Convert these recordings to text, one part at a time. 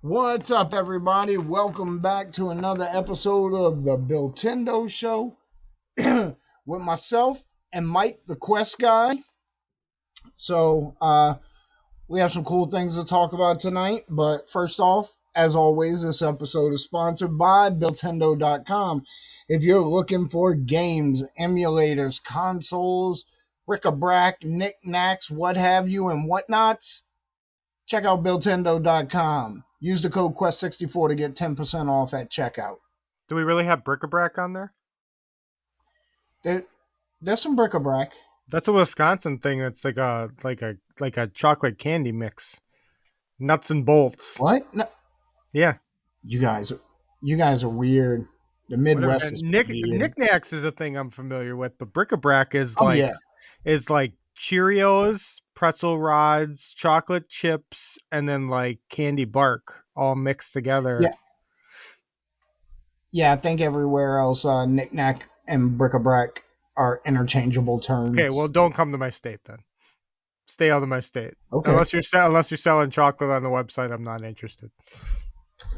What's up, everybody? Welcome back to another episode of the Billtendo Show with myself and Mike, the Quest guy. So, we have some cool things to talk about tonight. But first off, as always, this episode is sponsored by billtendo.com. If you're looking for games, emulators, consoles, bric-a-brac, knickknacks, what have you, and whatnots, check out billtendo.com. Use the code Quest64 to get 10% off at checkout. Do we really have bric-a-brac on there? There's some bric-a-brac. That's a Wisconsin thing. That's like a chocolate candy mix, nuts and bolts. What? No. Yeah, You guys are weird. The Midwest is weird. Knickknacks is a thing I'm familiar with, but bric-a-brac is is like Cheerios, pretzel rods, chocolate chips, and then like candy bark all mixed together. Yeah, I think everywhere else, knick-knack and bric-a-brac are interchangeable terms. Okay, well, don't come to my state then. Stay out of my state. Okay. Unless you're selling chocolate on the website, I'm not interested.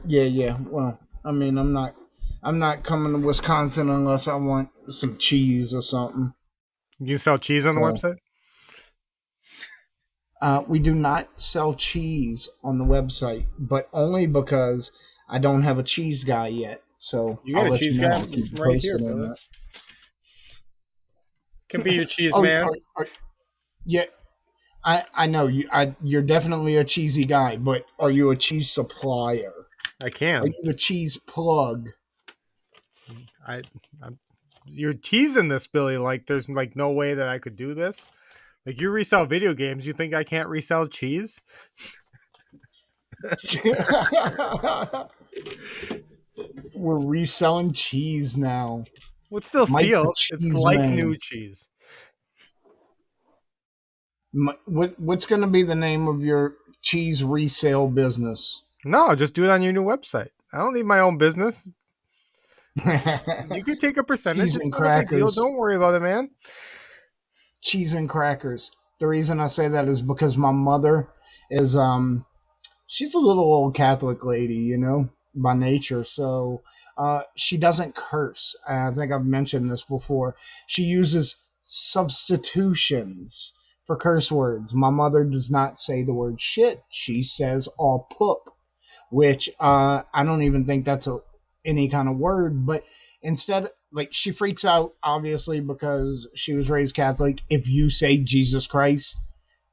Yeah. Well, I mean, I'm not coming to Wisconsin unless I want some cheese or something. You sell cheese on the website? We do not sell cheese on the website, but only because I don't have a cheese guy yet. So you got a cheese guy right here, brother. Can be your cheese man. Yeah, I know you. You're definitely a cheesy guy, but are you a cheese supplier? I can. Are you the cheese plug? You're teasing this, Billy. Like there's like no way that I could do this. Like you resell video games, you think I can't resell cheese? We're reselling cheese now. Well, it's still Mike sealed. It's like man. new cheese. What's going to be the name of your cheese resale business? No, just do it on your new website. I don't need my own business. You could take a percentage. Cheese and crackers. Don't worry about it, man. Cheese and crackers. The reason I say that is because my mother is she's a little old Catholic lady, you know, by nature. So she doesn't curse. I think I've mentioned this before. She uses substitutions for curse words. My mother does not say the word shit. She says all poop, which I don't even think that's any kind of word, but instead, like, she freaks out obviously because she was raised Catholic. If you say Jesus Christ,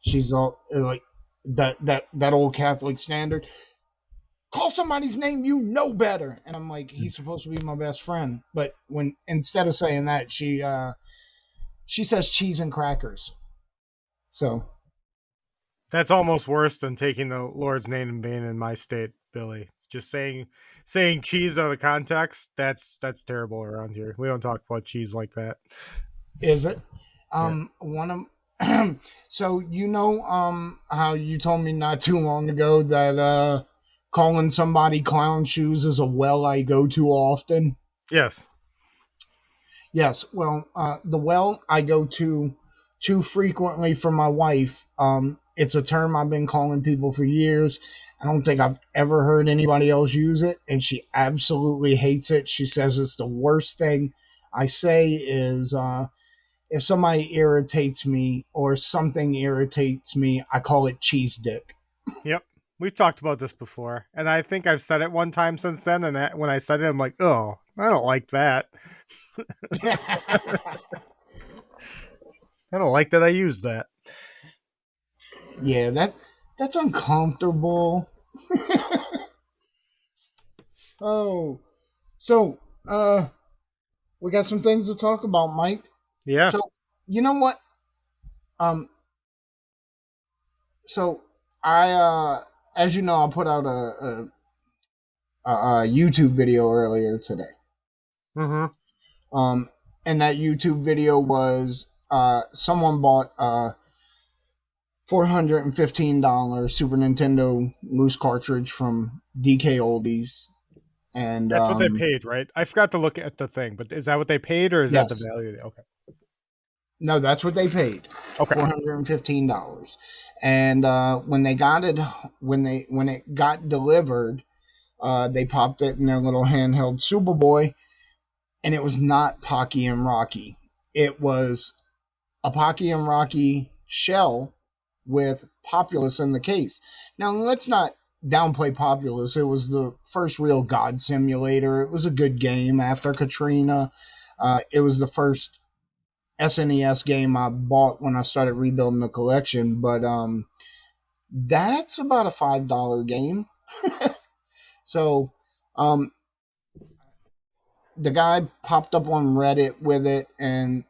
she's all like that old Catholic standard. Call somebody's name you know better, and I'm like, he's supposed to be my best friend, but when instead of saying that, she says cheese and crackers. So that's almost worse than taking the Lord's name in vain in my state, Billy. Just saying cheese out of context, that's terrible around here. We don't talk about cheese like that. Is it? One of so you know how you told me not too long ago that calling somebody clown shoes is a well I go to often? Yes. Yes. Well, the well I go to too frequently for my wife. It's a term I've been calling people for years. I don't think I've ever heard anybody else use it, and she absolutely hates it. She says it's the worst thing I say is if somebody irritates me or something irritates me, I call it cheese dick. Yep. We've talked about this before, and I think I've said it one time since then, and when I said it, I'm like, oh, I don't like that. I don't like that I used that. Yeah, that's uncomfortable. Oh, so we got some things to talk about, Mike. Yeah. So you know what? So I as you know, I put out a YouTube video earlier today. Mm-hmm. And that YouTube video was someone bought $415 Super Nintendo loose cartridge from DK Oldies, and that's what they paid, right? I forgot to look at the thing, but is that what they paid, or is yes. that the value? Okay. No, that's what they paid, Okay. $415. And when they got it, when it got delivered, they popped it in their little handheld Superboy, and it was not Pocky and Rocky. It was a Pocky and Rocky shell with Populous in the case. Now, let's not downplay Populous. It was the first real God simulator. It was a good game after Katrina. It was the first SNES game I bought when I started rebuilding the collection, but that's about a $5 game. So um, the guy popped up on Reddit with it, and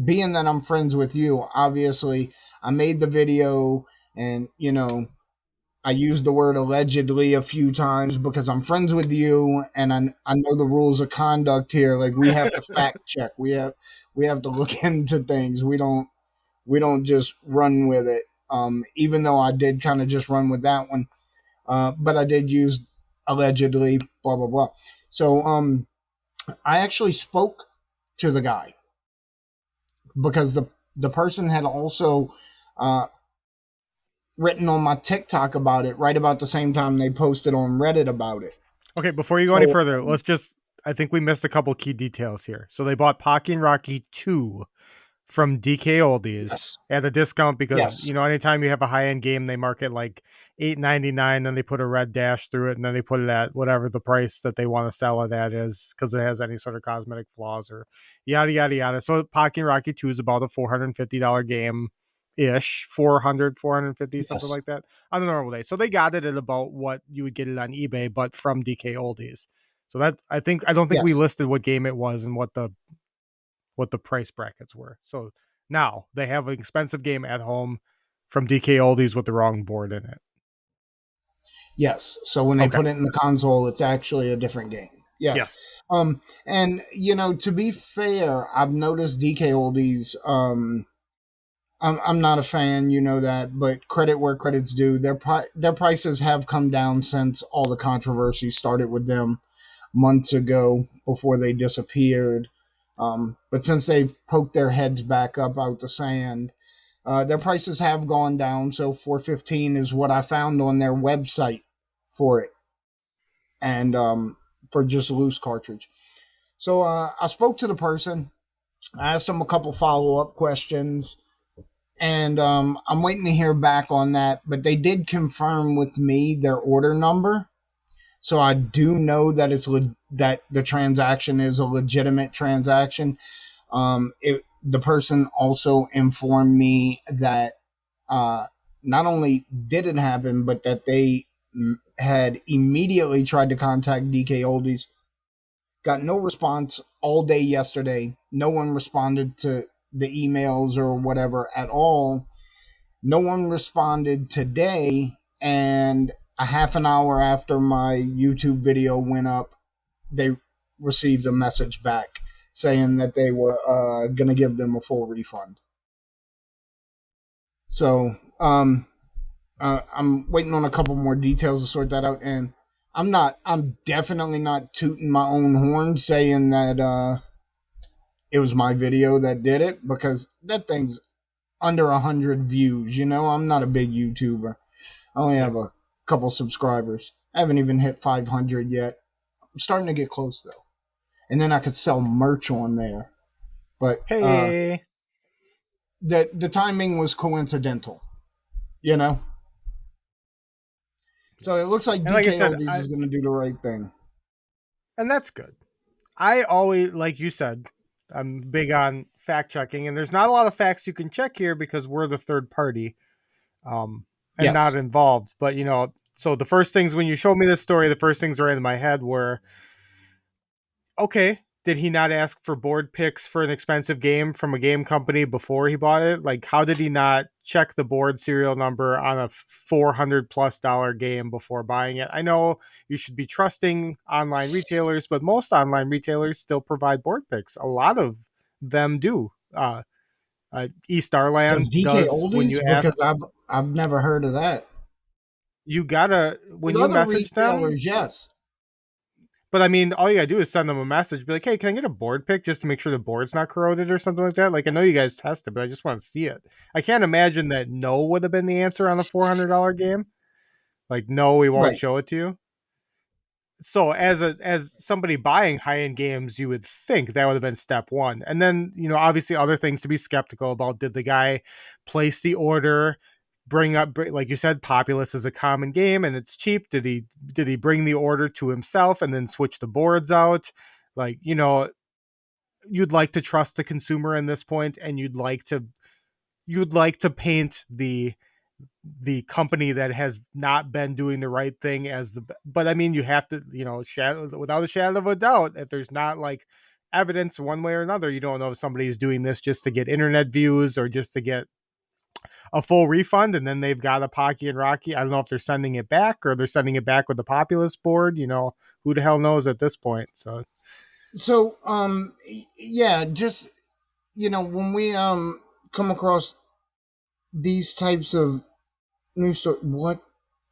being that I'm friends with you, obviously I made the video, and I used the word allegedly a few times because I'm friends with you, and I know the rules of conduct here. Like, we have to fact check. We have to look into things. We don't just run with it. Even though I did kind of just run with that one, but I did use allegedly, blah blah blah. So I actually spoke to the guy because the person had also uh, written on my TikTok about it right about the same time they posted on Reddit about it. Okay, before you go any So further, let's just I think we missed a couple key details here. So they bought Pocky and Rocky 2 from DK Oldies yes, at a discount because yes, anytime you have a high end game, they mark it like $8.99, then they put a red dash through it, and then they put it at whatever the price that they want to sell it at is because it has any sort of cosmetic flaws or yada yada yada. So Pocky and Rocky 2 is about a $450 game ish, 450, something yes, like that on a normal day. So they got it at about what you would get it on eBay, but from DK Oldies. So that I don't think we yes, listed what game it was and what the price brackets were. So now they have an expensive game at home from DK Oldies with the wrong board in it. yes. So when they Okay. put it in the console, it's actually a different game. Yes. Yes. And to be fair, I've noticed DK Oldies. I'm not a fan, you know that, but credit where credit's due. Their prices have come down since all the controversy started with them months ago before they disappeared. But since they've poked their heads back up out the sand, their prices have gone down. So 415 is what I found on their website for it, and for just a loose cartridge. So I spoke to the person. I asked them a couple follow up questions, and I'm waiting to hear back on that. But they did confirm with me their order number, so I do know that that the transaction is a legitimate transaction. The person also informed me that uh, not only did it happen, but that they had immediately tried to contact DK Oldies, got no response all day yesterday. No one responded to the emails or whatever at all. No one responded today, and a half an hour after my YouTube video went up, they received a message back saying that they were going to give them a full refund. So I'm waiting on a couple more details to sort that out, and I'm definitely not tooting my own horn saying that it was my video that did it, because that thing's under 100 views. I'm not a big YouTuber. I only Yeah. have a couple subscribers. I haven't even hit 500 yet. I'm starting to get close though, and then I could sell merch on there. But Hey. the timing was coincidental, you know. So it looks like And like I DK said, Oldies is going to do the right thing. and that's good. I always, like you said, I'm big on fact checking, and there's not a lot of facts you can check here because we're the third party, and not Yes. involved. But so the first things when you showed me this story, the first things right in my head were, okay, did he not ask for board picks for an expensive game from a game company before he bought it? Like, how did he not check the board serial number on a $400+ game before buying it? I know you should be trusting online retailers, but most online retailers still provide board picks. A lot of them do. East Does Starland DK does when Oldies? you ask. Because I've never heard of that. You gotta With when you other message them, retailers, yes. But I mean, all you gotta do is send them a message, be like, "Hey, can I get a board pick just to make sure the board's not corroded or something like that?" Like, I know you guys tested, but I just want to see it. I can't imagine that no would have been the answer on a $400 game. Like, no, we won't Right. show it to you. So as somebody buying high end games, you would think that would have been step one, and then obviously other things to be skeptical about. Did the guy place the order? Like you said, Populous is a common game and it's cheap. Did he bring the order to himself and then switch the boards out? Like you'd like to trust the consumer in this point, and you'd like to paint the company that has not been doing the right thing as but I mean, you have to, without a shadow of a doubt, if there's not like evidence one way or another, you don't know if somebody's doing this just to get internet views or just to get a full refund, and then they've got a Pocky and Rocky. I don't know if they're sending it back or they're sending it back with the Populous board. Who the hell knows at this point? So, yeah, just when we come across these types of news story, what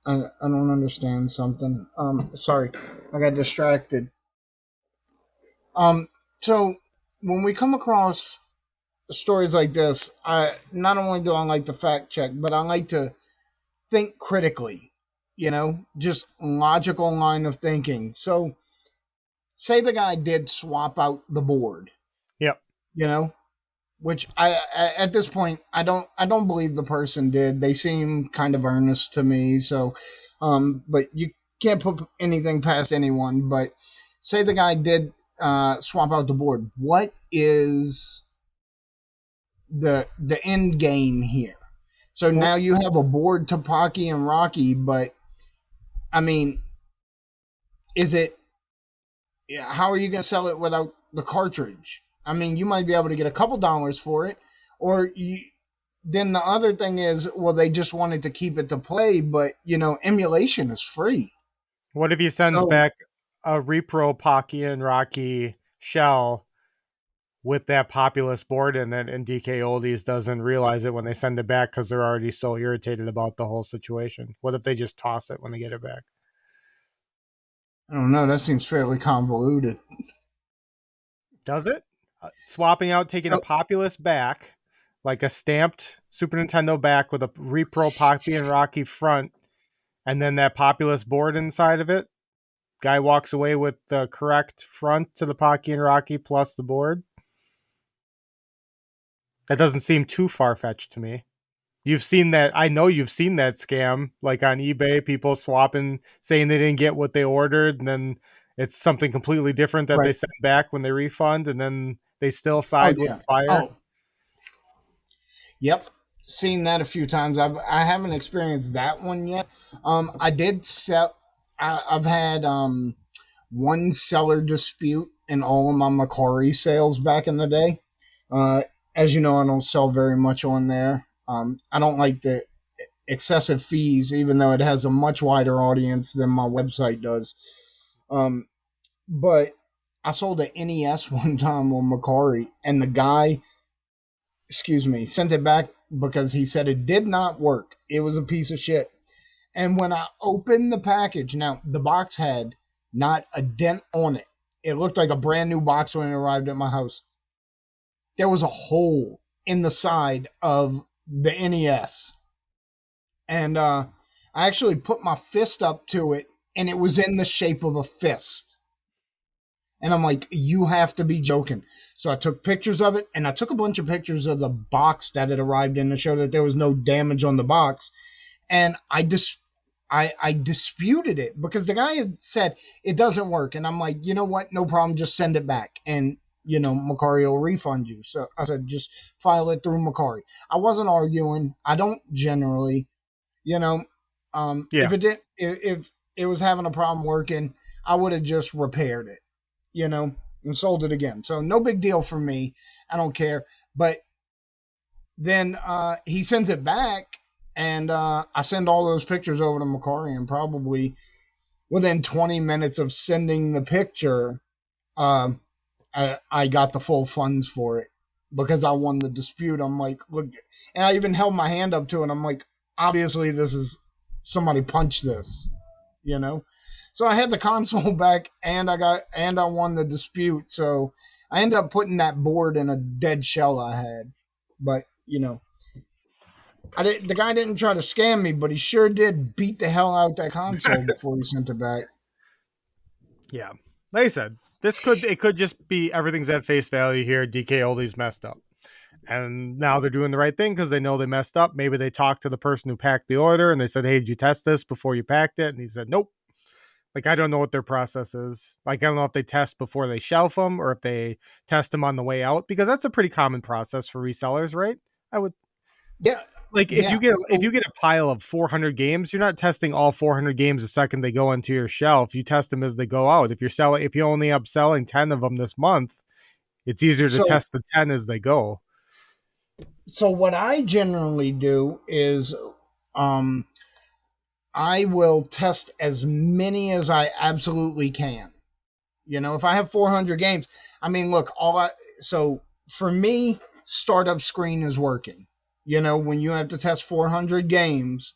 I don't understand something. Sorry, I got distracted. So when we come across stories like this, I not only do I like to fact check, but I like to think critically. Just logical line of thinking. So, say the guy did swap out the board. yep. You know, which at this point I don't believe the person did. They seem kind of earnest to me. So, but you can't put anything past anyone. But say the guy did swap out the board. What is the end game here? So Well, now you have a board to Pocky and Rocky, but I mean, is it? Yeah, how are you going to sell it without the cartridge? I mean, you might be able to get a couple dollars for it, or then the other thing is, well, they just wanted to keep it to play, but emulation is free. what if he sends So back a repro Pocky and Rocky shell with that Populous board in it, and DK Oldies doesn't realize it when they send it back because they're already so irritated about the whole situation? What if they just toss it when they get it back? I don't know. That seems fairly convoluted. Does it? Swapping out, taking a So Populous back, like a stamped Super Nintendo back with a repro Pocky and Rocky front, and then that Populous board inside of it. Guy walks away with the correct front to the Pocky and Rocky plus the board. That doesn't seem too far fetched to me. You've seen that. I know you've seen that scam, like on eBay, people swapping, saying they didn't get what they ordered, and then it's something completely different that they right. send back when they refund, and then they still Oh side with yeah. the buyer. Oh yep. Seen that a few times. I haven't experienced that one yet. I did sell. I've had one seller dispute in all of my Macari sales back in the day. Uh, as you know, I don't sell very much on there. I don't like the excessive fees, even though it has a much wider audience than my website does. Um, but I sold an NES one time on Macari, and the guy, excuse me, sent it back because he said it did not work. It was a piece of shit. And when I opened the package, now the box had not a dent on it. It looked like a brand new box when it arrived at my house. There was a hole in the side of the NES. And I actually put my fist up to it, and it was in the shape of a fist. And I'm like, you have to be joking. So I took pictures of it, and I took a bunch of pictures of the box that it arrived in to show that there was no damage on the box. And I disputed it because the guy had said it doesn't work. And I'm like, you know what? No problem. Just send it back. And, Macari will refund you. So I said, just file it through Macari. I wasn't arguing. I don't generally, you know, if Yeah. if it was having a problem working, I would have just repaired it, and sold it again. So no big deal for me. I don't care. But then he sends it back, and I send all those pictures over to Macari, and probably within 20 minutes of sending the picture, um, I got the full funds for it because I won the dispute. I'm like, look, and I even held my hand up to it. I'm like, obviously, this is somebody punched this, you know? So I had the console back, and I won the dispute. So I ended up putting that board in a dead shell I had. But the guy didn't try to scam me, but he sure did beat the hell out that console before he sent it back. Yeah. Like I said, it could just be everything's at face value here. DK Oldies messed up. And now they're doing the right thing because they know they messed up. Maybe they talked to the person who packed the order and they said, "Hey, did you test this before you packed it?" And he said, "Nope." Like, I don't know what their process is. Like, I don't know if they test before they shelf them or if they test them on the way out, because that's a pretty common process for resellers, right? I would Yeah, like, yeah. if So, you get a pile of 400 games, you're not testing all 400 games the second they go into your shelf. You test them as they go out. If you only up selling 10 of them this month, it's easier to so, test the 10 as they go. so what I generally do is, um, I will test as many as I absolutely can. If I have 400 games, I mean, look, so for me, startup screen is working. When you have to test 400 games,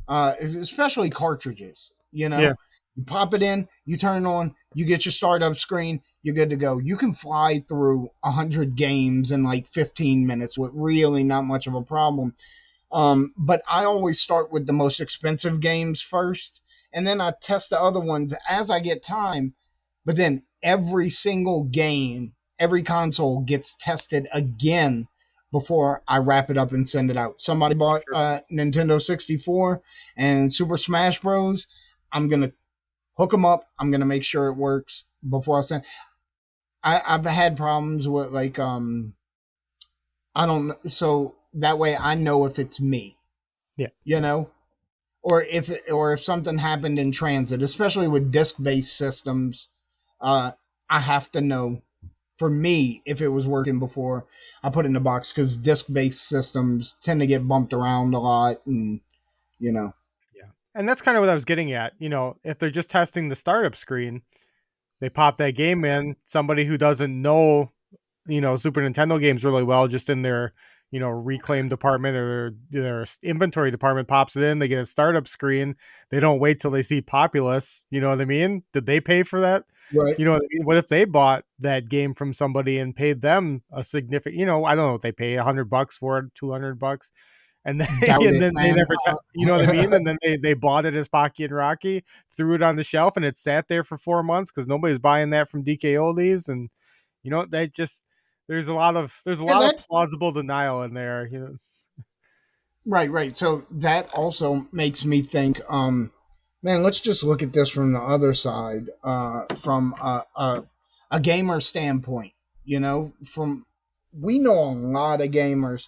especially cartridges, Yeah, you pop it in, you turn it on, you get your startup screen, you're good to go. You can fly through 100 games in like 15 minutes with really not much of a problem. But I always start with the most expensive games first, and then I test the other ones as I get time. But then every single game, every console gets tested again before I wrap it up and send it out. Somebody bought sure. Nintendo 64 and Super Smash Bros. I'm gonna hook them up. I'm gonna make sure it works before I send. I've had problems with I don't know, so that way I know if it's me, Yeah, you know, or if something happened in transit, especially with disk-based systems. Uh, I have to know for me if it was working before I put it in the box, because disk-based systems tend to get bumped around a lot, and you know. yeah. And that's kind of what I was getting at. If they're just testing the startup screen, they pop that game in. Somebody who doesn't know Super Nintendo games really well, just in their reclaim department or their inventory department, pops it in. They get a startup screen. They don't wait till they see Populous. You know what I mean? Did they pay for that? Right. You know what I mean? What if they bought that game from somebody and paid them a significant? I don't know if they pay $100 for it, $200, and then Doubt and it, then they man. never, you know what I mean? And then they bought it as Pocky and Rocky, threw it on the shelf, and it sat there for 4 months because nobody's buying that from DK Oldies, and they just there's a Yeah, lot of that plausible denial in there. right, right. So that also makes me think, man, let's just look at this from the other side, from a gamer standpoint. From we know a lot of gamers,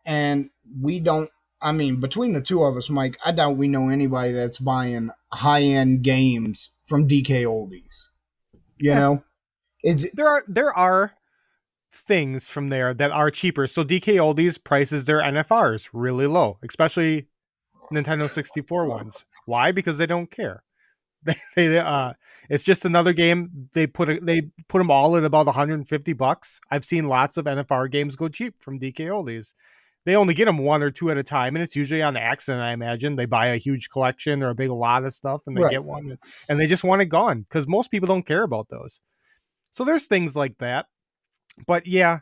and we don't. I mean, between the two of us, Mike, I doubt we know anybody that's buying high end games from DK Oldies. You Yeah, know, it's there are things from there that are cheaper. So DK Oldies prices their NFRs really low, especially Nintendo 64 ones. Why? Because they don't care. They it's just another game. They put them all at about $150. I've seen lots of NFR games go cheap from DK Oldies. They only get them one or two at a time, and it's usually on accident. I imagine they buy a huge collection or a big lot of stuff, and they right. get one, and they just want it gone because most people don't care about those. So there's things like that. But yeah,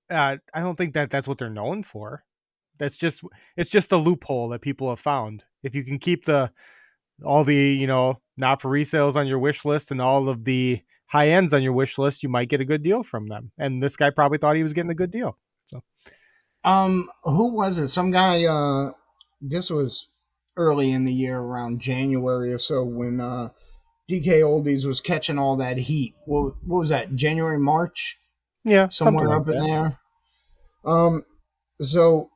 I don't think that's what they're known for. That's just it's just a loophole that people have found. If you can keep the all the not for resales on your wish list and all of the high ends on your wish list, you might get a good deal from them. And this guy probably thought he was getting a good deal. So Who was it? Some guy. This was early in the year, around January or so, when DK Oldies was catching all that heat. What was that? January, March, yeah, something somewhere like up in that. there. Um, so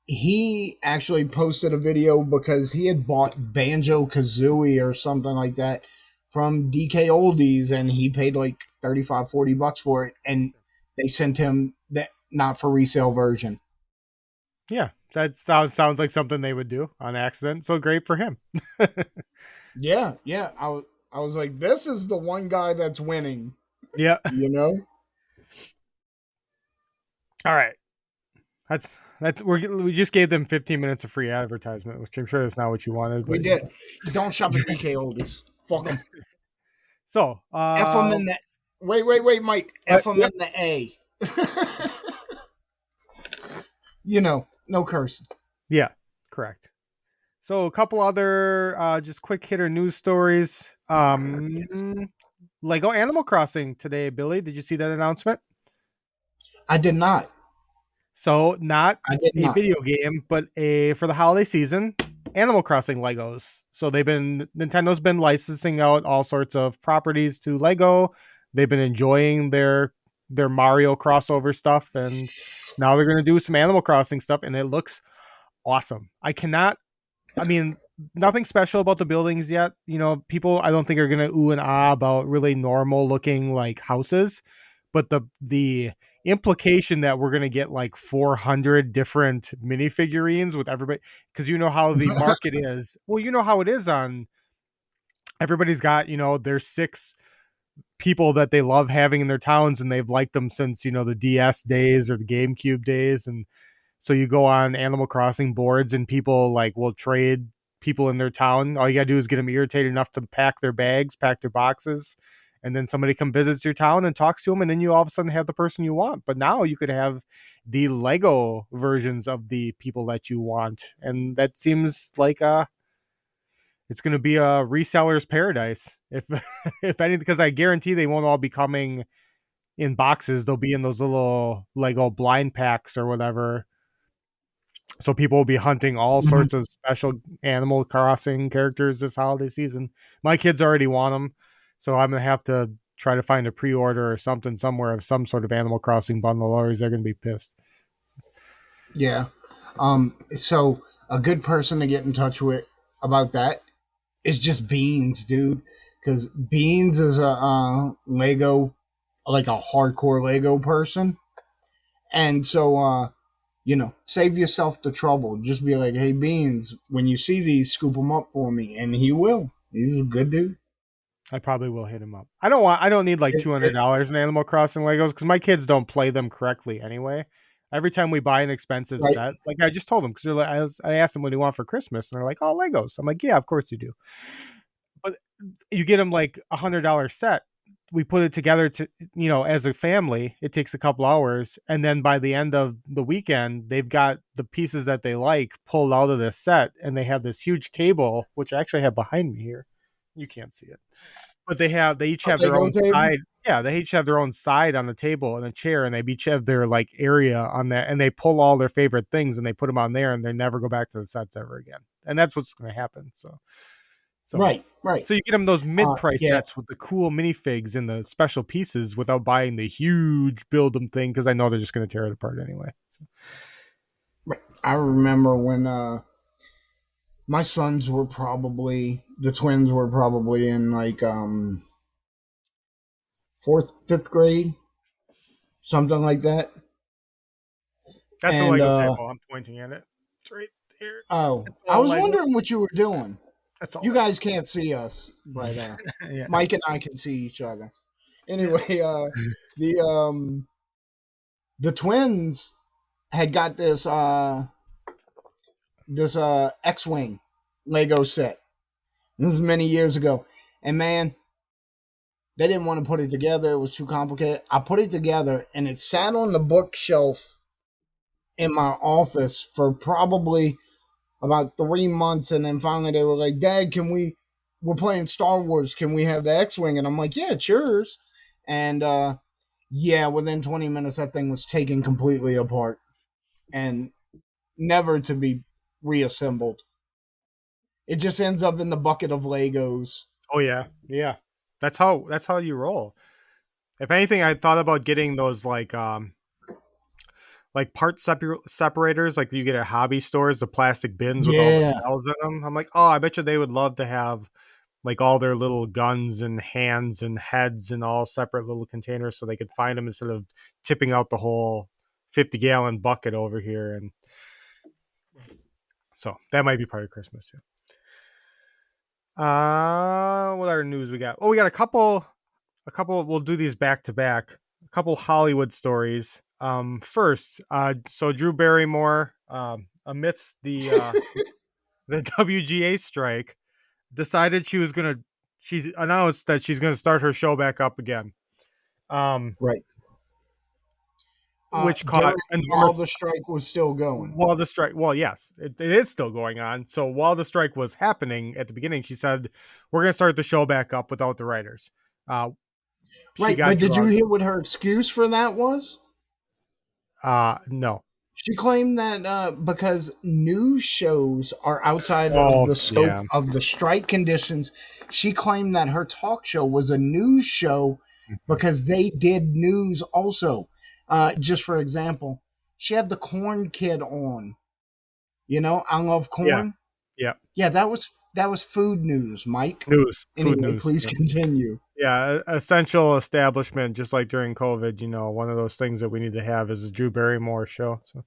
he actually posted a video because he had bought Banjo Kazooie or something like that from DK Oldies, and he paid like 35-40 bucks for it, and they sent him that not for resale version. Yeah, that sounds like something they would do on accident. So great for him. Yeah, yeah. I was like, this is the one guy that's winning, Yeah. you know? All right. We just gave them 15 minutes of free advertisement, which I'm sure is not what you wanted, We but did. Don't shop at DK Oldies. Fuck them. So, F them in the. Wait, Mike. F them yep, in the A. No cursing. yeah, correct. So, a couple other just quick hitter news stories. Yes. Lego Animal Crossing today, Billy. Did you see that announcement? I did not. So, not I did a not. video game, but a for the holiday season, Animal Crossing Legos. So Nintendo's been licensing out all sorts of properties to Lego. They've been enjoying their Mario crossover stuff, and now they're going to do some Animal Crossing stuff, and it looks awesome. I mean, nothing special about the buildings yet. People I don't think are gonna ooh and ah about really normal looking like houses, but the implication that we're gonna get like 400 different minifigurines with everybody, because you know how the market is. Well, you know how it is on everybody's got their six people that they love having in their towns, and they've liked them since the DS days or the GameCube days, and so you go on Animal Crossing boards and people like will trade people in their town. All you gotta do is get them irritated enough to pack their bags, pack their boxes, and then somebody come visits your town and talks to them, and then you all of a sudden have the person you want. But now you could have the Lego versions of the people that you want, and that seems like it's going to be a reseller's paradise if if anything, because I guarantee they won't all be coming in boxes. They'll be in those little Lego blind packs or whatever, so people will be hunting all Mhm. sorts of special Animal Crossing characters this holiday season. My kids already want them, so I'm gonna have to try to find a pre-order or something somewhere of some sort of Animal Crossing bundle, or they're gonna be pissed. Yeah. So a good person to get in touch with about that is just Beans, dude. Because Beans is a Lego, like a hardcore Lego person, and so save yourself the trouble. Just be like, hey, Beans, when you see these, scoop them up for me, and he will. He's a good dude. I probably will hit him up. I don't need like $200 in Animal Crossing Legos because my kids don't play them correctly anyway. Every time we buy an expensive Right, set, like I just told them, because I asked them what do you want for Christmas, and they're like, "Oh, Legos." I'm like, "Yeah, of course you do." But you get them like $100 set. We put it together to as a family. It takes a couple hours, and then by the end of the weekend, they've got the pieces that they like pulled out of this set, and they have this huge table, which I actually have behind me here. You can't see it, but they each a have their Lego own table. side. Yeah, they each have their own side on the table and a chair, and they each have their like area on that, and they pull all their favorite things and they put them on there, and they never go back to the sets ever again. And that's what's going to happen. So Right, right. so you get them those mid-price Yeah, sets with the cool minifigs and the special pieces without buying the huge build them thing, because I know they're just going to tear it apart anyway. So. right. I remember when my sons were probably the twins were probably in like fourth, fifth grade, something like that. That's the And Lego table. I'm pointing at it. It's right there. oh, It's I all was Lego. wondering what you were doing. That's all You Lego. guys can't see us, but Yeah. Mike and I can see each other. Yeah. Anyway, the um the twins had got this X-wing Lego set. This is many years ago, and man, they didn't want to put it together. It was too complicated. I put it together, and it sat on the bookshelf in my office for probably about 3 months, and then finally they were like, "Dad, we're playing Star Wars. Can we have the X-wing?" And I'm like, "Yeah, it's yours." And yeah, within 20 minutes, that thing was taken completely apart and never to be reassembled. It just ends up in the bucket of Legos. Oh yeah. Yeah. That's how you roll. If anything, I thought about getting those like separators like you get at hobby stores, the plastic bins with all the Yeah, cells in them. I'm like, oh, I bet you they would love to have like all their little guns and hands and heads in all separate little containers so they could find them instead of tipping out the whole 50-gallon bucket over here. And so that might be part of Christmas too. What other news we got? Oh, we got a couple. We'll do these back to back. A couple Hollywood stories. First, so Drew Barrymore, amidst the WGA strike, decided she was gonna she's announced that she's going to start her show back up again. Um, Right. which During caught while enormous the strike was still going. while the strike. Well, yes, it is still going on. So while the strike was happening at the beginning, she said, "We're going to start the show back up without the writers." Uh, she Right, got but did you drugged. hear what her excuse for that was? No. She claimed that because news shows are outside of Oh, the scope yeah. of the strike conditions, she claimed that her talk show was a news show because they did news also. Just for example, she had the corn kid on. You know, I love Yeah. corn. Yeah. Yeah, that was food news, Mike. News, food Anyway, news. please Yeah. continue. Yeah, essential establishment, just like during COVID. One of those things that we need to have is a Drew Barrymore show. So,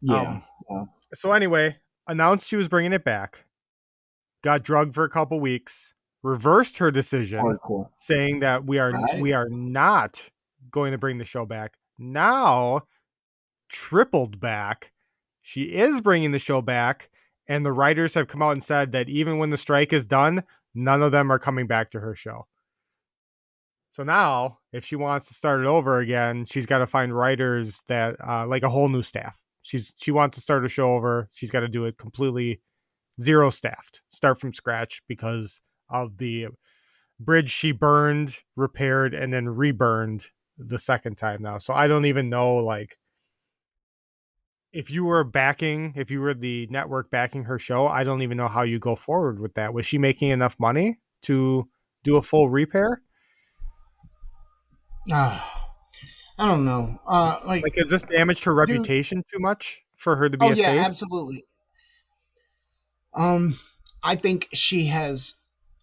Yeah. um, Yeah. so anyway, announced she was bringing it back. Got drugged for a couple weeks. Reversed her decision, Hardcore. saying that we are Right. we are not going to bring the show back. Now, tripled back. She is bringing the show back, and the writers have come out and said that even when the strike is done, none of them are coming back to her show. So now, if she wants to start it over again, she's got to find writers that like a whole new staff. She wants to start a show over. She's got to do it completely zero staffed, start from scratch because of the bridge she burned, repaired, and then reburned the second time now. So I don't even know like if you were the network backing her show, I don't even know how you go forward with that. Was she making enough money to do a full repair? I don't know. Like, has this damaged her Dude. reputation too much for her to be Oh a yeah, face? absolutely. Um, I think she has.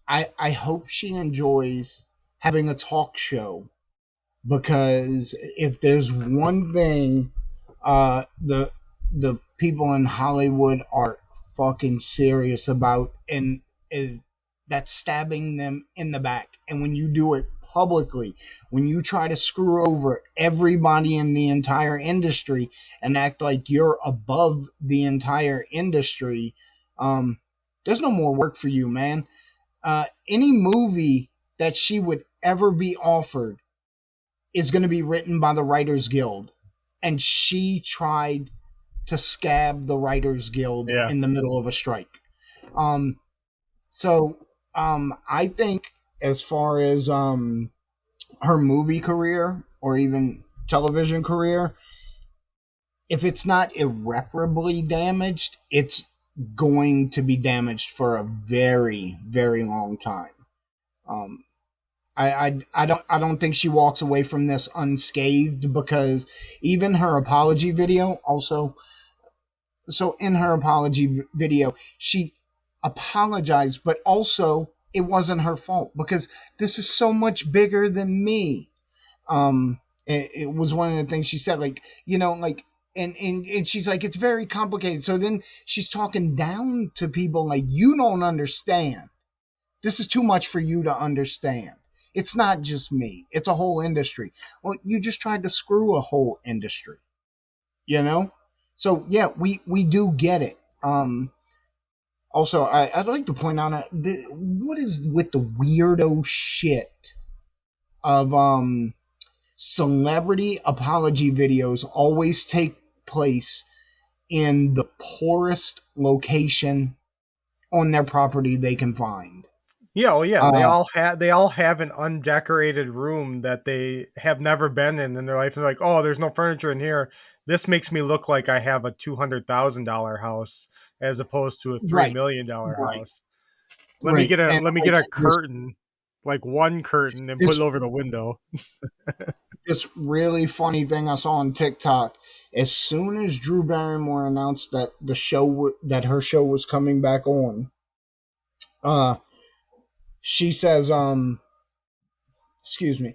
I hope she enjoys having a talk show because if there's one thing, the people in Hollywood are fucking serious about, and is that's stabbing them in the back. And when you do it publicly, when you try to screw over everybody in the entire industry and act like you're above the entire industry, um, there's no more work for you, man. Any movie that she would ever be offered is going to be written by the Writers Guild. And she tried to scab the Writers Guild Yeah. in the middle of a strike. Um, so I think as far as her movie career or even television career, if it's not irreparably damaged, it's going to be damaged for a very, very long time. Um, I don't think she walks away from this unscathed because even her apology video also. So in her apology video, she apologized, but also it wasn't her fault because this is so much bigger than me. It was one of the things she said, like, like, and she's like, it's very complicated. So then she's talking down to people like, you don't understand. This is too much for you to understand. It's not just me. It's a whole industry. Well, you just tried to screw a whole industry, you know? So yeah, we do get it. Also, I'd like to point out what is with the weirdo shit of celebrity apology videos always take place in the poorest location on their property they can find. Yeah, well, yeah, Uh, they all have an undecorated room that they have never been in their life. They're like, oh, there's no furniture in here. This makes me look like I have a $200,000 house as opposed to a $3 right, million right, house. right. And Let me like get a curtain, like one curtain, and put this it over the window. this really funny thing I saw on TikTok. As soon as Drew Barrymore announced that that her show was coming back on, uh, she says, excuse me,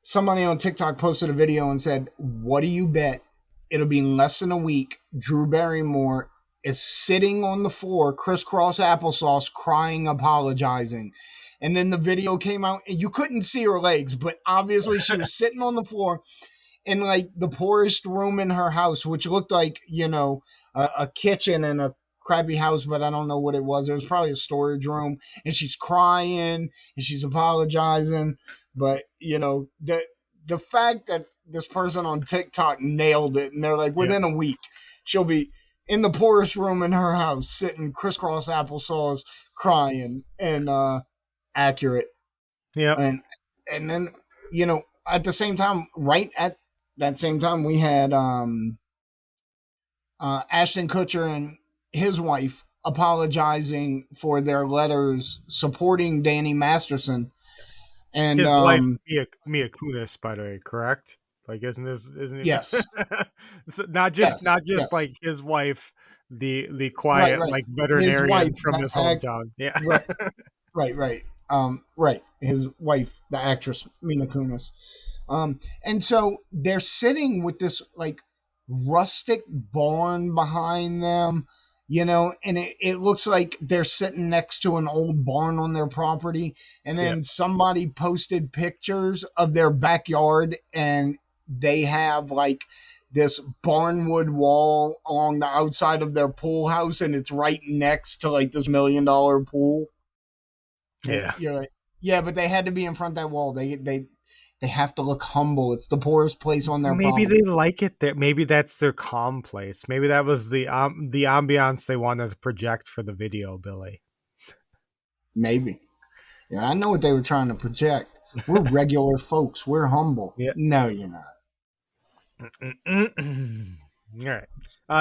somebody on TikTok posted a video and said, "What do you bet? It'll be less than a week. Drew Barrymore is sitting on the floor, crisscross applesauce, crying, apologizing." And then the video came out, and you couldn't see her legs, but obviously she was sitting on the floor in like the poorest room in her house, which looked like a kitchen and a crappy house, but I don't know what it was. It was probably a storage room, and she's crying and she's apologizing. But the fact that this person on TikTok nailed it, and they're like, Yep. within a week, she'll be in the poorest room in her house, sitting crisscross applesauce, crying, and accurate. Yep. And then at the same time, right at that same time, we had Ashton Kutcher and his wife apologizing for their letters supporting Danny Masterson. And His wife, Mia Kunis, by the way, correct? Like, isn't it? yes, So not just yes, yes, like his wife, the right, quiet right. like His veterinarian wife, from his hometown. Yeah. right, right, right. Right. His wife, the actress Mina Kunis. And so they're sitting with this like rustic barn behind them, and it looks like they're sitting next to an old barn on their property. And Yeah. then somebody posted pictures of their backyard, and they have like this barnwood wall along the outside of their pool house, and it's right next to like this $1 million pool. And Yeah. you're like, yeah, but they had to be in front of that wall. They have to look humble. It's the poorest place on their Maybe property. they like it there. Maybe that's their calm place. Maybe that was the ambiance they wanted to project for the video, Billy. Maybe. Yeah, I know what they were trying to project. We're regular folks. We're humble. Yeah. No, you're not. All right.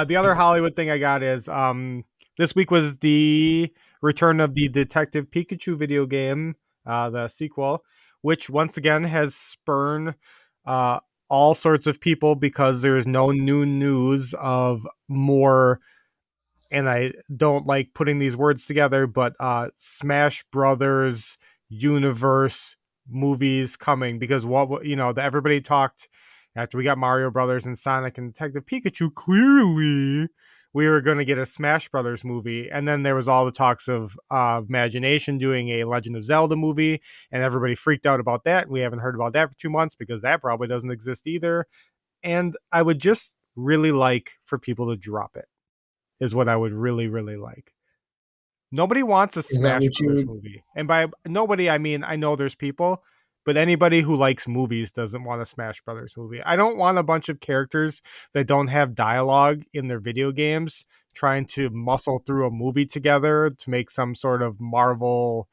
The other Hollywood thing I got is this week was the return of the Detective Pikachu video game, the sequel, which once again has spurned uh, all sorts of people because there's no new news of more. And I don't like putting these words together, but Smash Brothers universe movies coming because everybody talked after we got Mario Brothers and Sonic and Detective Pikachu. Clearly, we were going to get a Smash Brothers movie, and then there was all the talks of Imagination doing a Legend of Zelda movie, and everybody freaked out about that. We haven't heard about that for 2 months because that probably doesn't exist either. And I would just really like for people to drop it is what I would really, really like. Nobody wants a Is that Smash what you Brothers would? movie. And by nobody, I mean, I know there's people, but anybody who likes movies doesn't want a Smash Brothers movie. I don't want a bunch of characters that don't have dialogue in their video games trying to muscle through a movie together to make some sort of Marvel,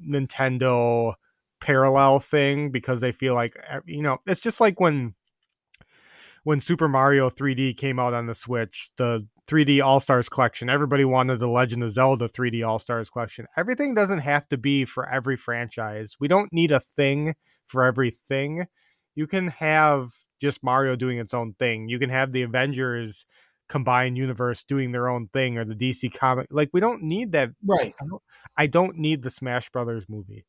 Nintendo parallel thing because they feel like, it's just like when Super Mario 3D came out on the Switch, the 3D All Stars collection, everybody wanted the Legend of Zelda 3D All Stars collection. Everything doesn't have to be for every franchise. We don't need a thing for everything. You can have just Mario doing its own thing. You can have the Avengers combined universe doing their own thing or the DC comic. Like we don't need that. Right. I don't need the Smash Brothers movie.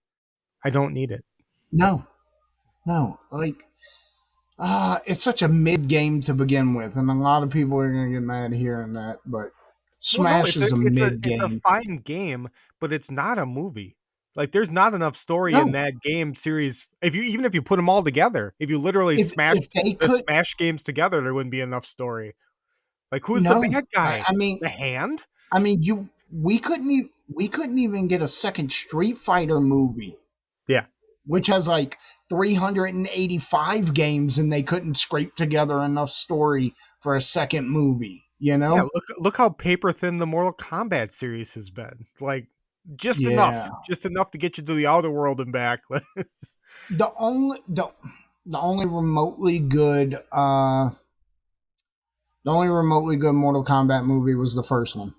I don't need it. No. No. Like, it's such a mid game to begin with, and a lot of people are going to get mad hearing that, but Well, no, Smash is a mid it's a game. fine game, but it's not a movie. Like, there's not enough story in No. that game series. Even if you put them all together, if you literally If smashed they the could, Smash games together, there wouldn't be enough story. Like, who's the no. bad I, guy? I mean, The Hand? I mean, we couldn't even get a second Street Fighter movie, Yeah, which has like 385 games, and they couldn't scrape together enough story for a second movie. You yeah. know? Look how paper thin the Mortal Kombat series has been. Like, Yeah. just enough to get you to the outer world and back. The only the the only remotely good uh the only remotely good Mortal Kombat movie was the first one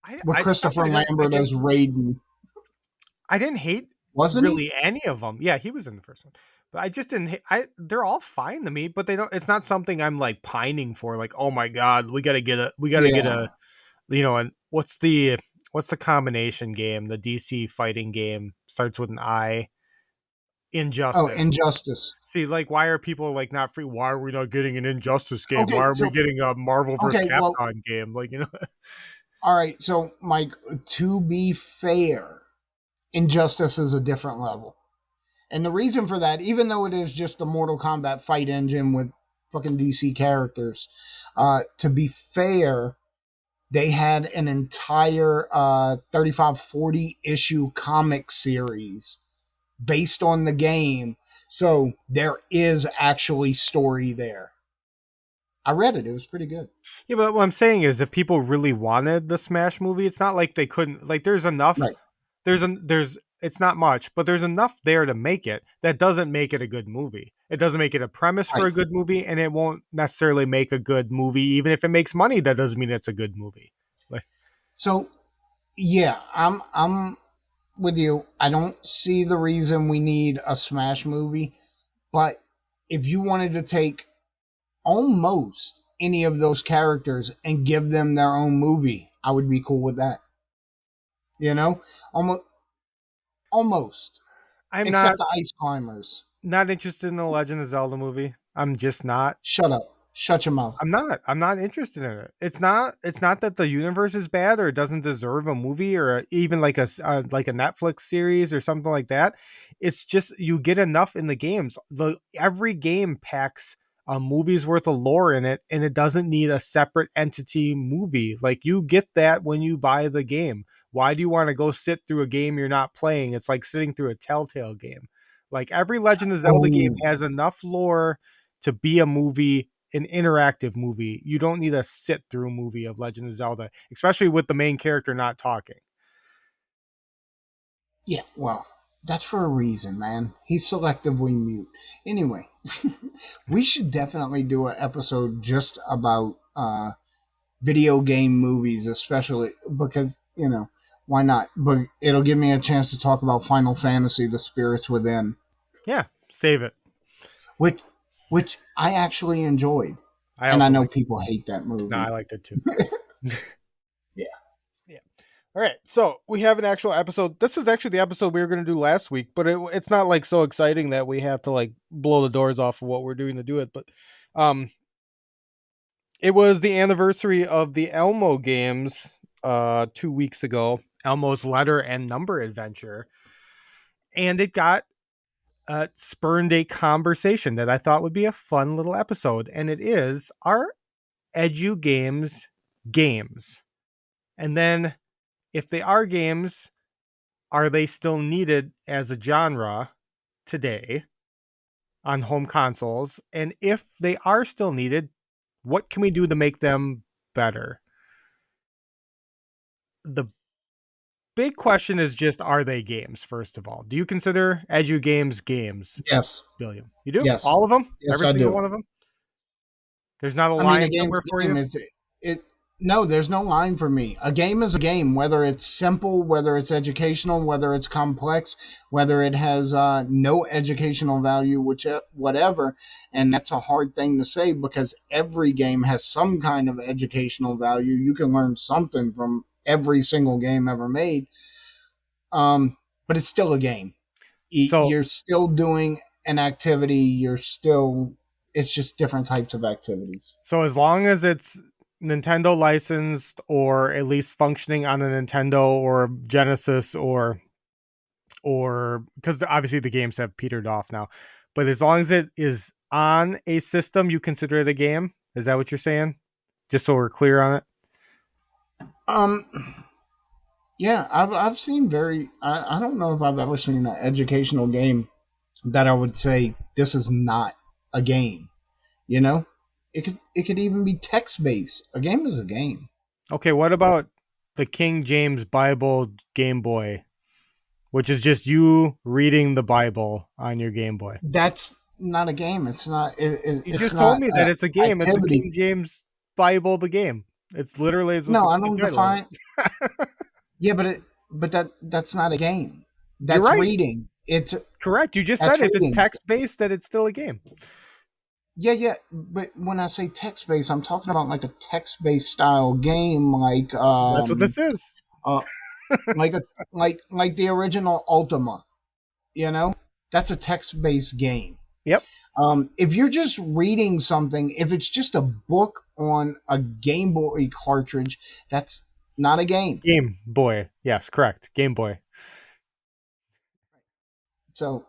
with It's not Christopher that Lambert as Raiden, I didn't hate wasn't he? really any of them. Yeah, he was in the first one. But I just didn't they're all fine to me, but they don't it's not something I'm like pining for like, "Oh my god, we got to get Yeah. a, and what's the combination game, the DC fighting game starts with an I, Oh, Injustice." Injustice. See, like why are people like not free? Why are we not getting an Injustice game? Why Okay, are we so getting a Marvel vs. okay, well, Capcom game? Like, all right. So, Mike, to be fair, Injustice is a different level. And the reason for that, even though it is just the Mortal Kombat fight engine with fucking DC characters. To be fair, they had an entire 35-40 issue comic series based on the game. So there is actually story there. I read it. It was pretty good. Yeah, but what I'm saying is, if people really wanted the Smash movie, it's not like they couldn't. Like, there's enough. Right. There's. It's not much, but there's enough there to make it. That doesn't make it a good movie. It doesn't make it a premise for Right. a good movie, and it won't necessarily make a good movie. Even if it makes money, that doesn't mean it's a good movie. Like, So yeah, I'm with you. I don't see the reason we need a Smash movie, but if you wanted to take almost any of those characters and give them their own movie, I would be cool with that. You know, almost, almost, I'm except not the Ice Climbers. not interested in the Legend of Zelda movie. I'm just not. Shut up. Shut your mouth. I'm not. I'm not interested in it. It's not. It's not that the universe is bad or it doesn't deserve a movie or even like like a Netflix series or something like that. It's just you get enough in the games. Every game packs a movie's worth of lore in it, and it doesn't need a separate entity movie. Like, you get that when you buy the game. Why do you want to go sit through a game you're not playing? It's like sitting through a Telltale game. Like, every Legend of Zelda game Oh, has enough lore to be a movie, an interactive movie. You don't need a sit through movie of Legend of Zelda, especially with the main character not talking. yeah. Well, that's for a reason, man. He's selectively mute. Anyway, we should definitely do an episode just about video game movies, especially because, why not? But it'll give me a chance to talk about Final Fantasy: The Spirits Within, Yeah, save it. which which I actually enjoyed, I and I also know like. people hate that No, I movie. liked it too. Yeah. Yeah. All right, so we have an actual episode. This was actually the episode we were going to do last week, but it's not like so exciting that we have to like blow the doors off of what we're doing to do it. But um, it was the anniversary of the Elmo games 2 weeks ago. Elmo's Letter and Number Adventure, and it got spurned a conversation that I thought would be a fun little episode, and it is our EduGames games. And then, if they are games, are they still needed as a genre today on home consoles? And if they are still needed, what can we do to make them better? The big question is just, are they games, first of all? Do you consider EduGames games, Yes. William? You do? Yes. All of them? Yes, Every I single do. one of them? There's not a I mean, a line game's somewhere a for game. you? It. No, there's no line for me. A game is a game, whether it's simple, whether it's educational, whether it's complex, whether it has no educational value, which whatever. And that's a hard thing to say because every game has some kind of educational value. You can learn something from every single game ever made. Um, but it's still a game. So, You're still doing an activity. You're still. It's just different types of activities. so as long as it's Nintendo licensed or at least functioning on a Nintendo or Genesis or because obviously the games have petered off now, but as long as it is on a system, you consider it a game. Is that what you're saying? Just so we're clear on it. Um, yeah, I've seen I don't know if I've ever seen an educational game that I would say this is not a game. You know, it could even be text based. A game is a game. Okay, what about the King James Bible Game Boy, which is just you reading the Bible on your Game Boy? That's not a game. It's not. You It's just told not me that it's a game. It's a activity. King James Bible, the game. It's literally is what No, the I fucking don't title define. is. Yeah, but that's not a game. You're That's right. reading. It's Correct. You just that's said if it's reading. text based, that it's still a game. Yeah, yeah. But when I say text based, I'm talking about like a text based style game, like That's what this is. uh, like a like the original Ultima. You know, that's a text based game. Yep. If you're just reading something, if it's just a book on a Game Boy cartridge, that's not a game. Game Boy. Yes, correct. Game Boy. So,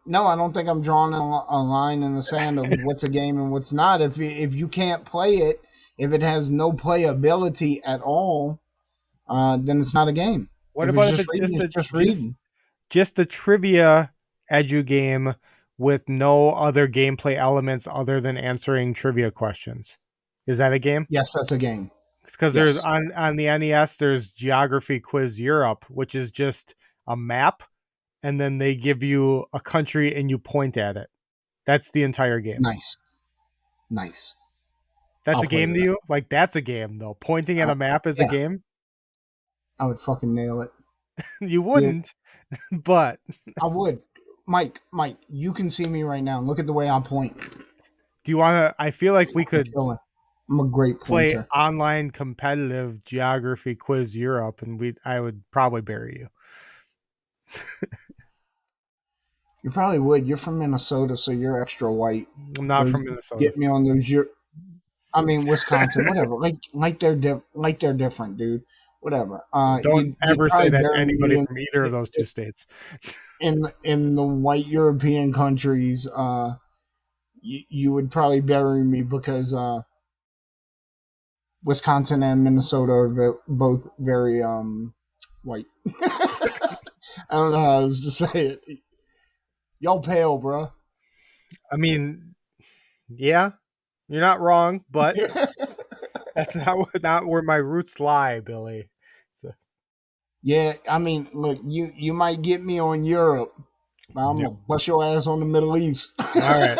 No, I don't think I'm drawing a line in the sand of what's a game and what's not. If you can't play it, if it has no playability at all, then it's not a game. What If it's about if just it's reading, just it's a just reading. just a trivia edu game with no other gameplay elements other than answering trivia questions? Is that a game? Yes, that's a game. Because there's Yes, on the NES, there's Geography Quiz Europe, which is just a map, and then they give you a country and you point at it. That's the entire game. nice, nice. That's I'll a play game to that. you? Like that's a game though. Pointing at Uh, a map is a yeah, game? I would fucking nail it. You Yeah, wouldn't, but I would. Mike, you can see me right now. Look at the way I point. do you want to I feel like we Fucking could killer. I'm a great play pointer. online competitive Geography Quiz Europe and we I would probably bury you. You probably would. You're from Minnesota, so you're extra white. I'm not Those from Minnesota. get me on those. I mean, Wisconsin, whatever. Like they're different, dude. Whatever. Don't You'd ever say probably that to bury anybody me from either of those two states. in the white European countries. You would probably bury me because Wisconsin and Minnesota are both very white. I don't know how else to say it. Y'all pale, bro. I mean, yeah, you're not wrong, but that's not where my roots lie, Billy. So, Yeah, I mean, look, you might get me on Europe, but I'm yep. gonna bust your ass on the Middle East. All right.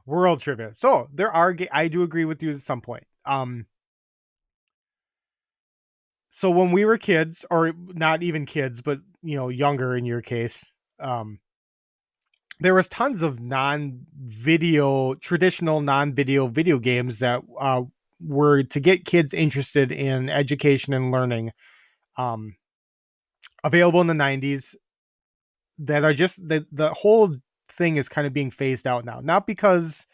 World trivia. So there are. I do agree with you at some point. So when we were kids, or not even kids, but younger in your case, there was tons of traditional non-video video games that were to get kids interested in education and learning. Um, Available in the '90s that are just the whole thing is kind of being phased out now, not because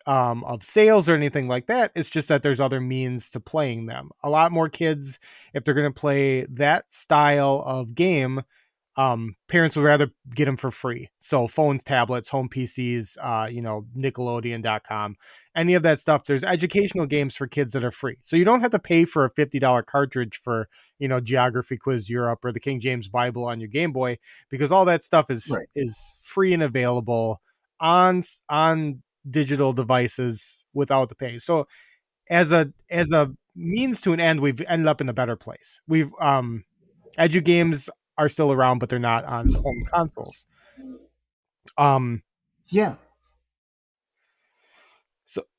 of sales or anything like that. It's just that there's other means to playing them. A lot more kids, if they're going to play that style of game, parents would rather get them for free. So phones, tablets, home PCs, Nickelodeon.com, any of that stuff. There's educational games for kids that are free. So you don't have to pay for a $50 cartridge for, Geography Quiz Europe or the King James Bible on your Game Boy, because all that stuff is Right. is free and available on digital devices without the pay. So as a means to an end, we've ended up in a better place. We've edu games are still around, but they're not on home consoles. Um, Yeah.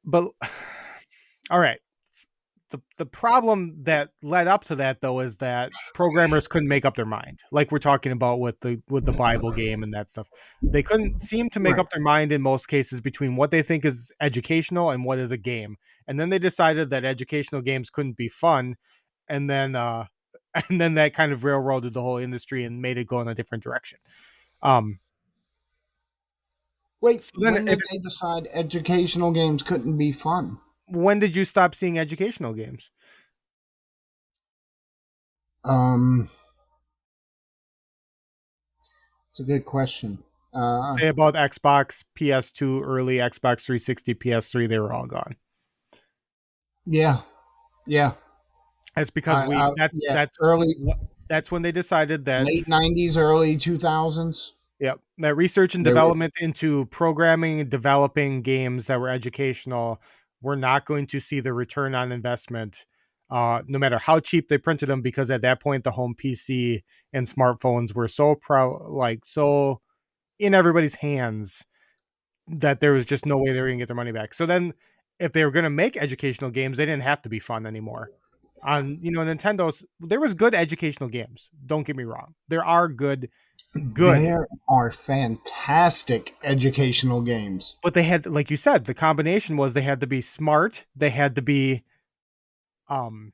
but all right. The problem that led up to that though is that programmers couldn't make up their mind. Like we're talking about with the Bible game and that stuff. They couldn't seem to make Right. up their mind in most cases between what they think is educational and what is a game. And then they decided that educational games couldn't be fun, and then and then that kind of railroaded the whole industry and made it go in a different direction. Um Wait, so then when did they decide educational games couldn't be fun? when did you stop seeing educational games? Um, it's a good question. Say about Xbox, PS2, early Xbox 360, PS3, they were all gone. Yeah, yeah, That's because we yeah, early that's when they decided that late '90s, early 2000s. that research and They were development into programming and developing games that were educational were not going to see the return on investment, no matter how cheap they printed them, because at that point the home PC and smartphones were so in everybody's hands that there was just no way they were going to get their money back. So then, if they were going to make educational games, they didn't have to be fun anymore. On Nintendo's, there was good educational games. Don't get me wrong, there are good, there are fantastic educational games. but they had, like you said, the combination was they had to be smart, they had to be um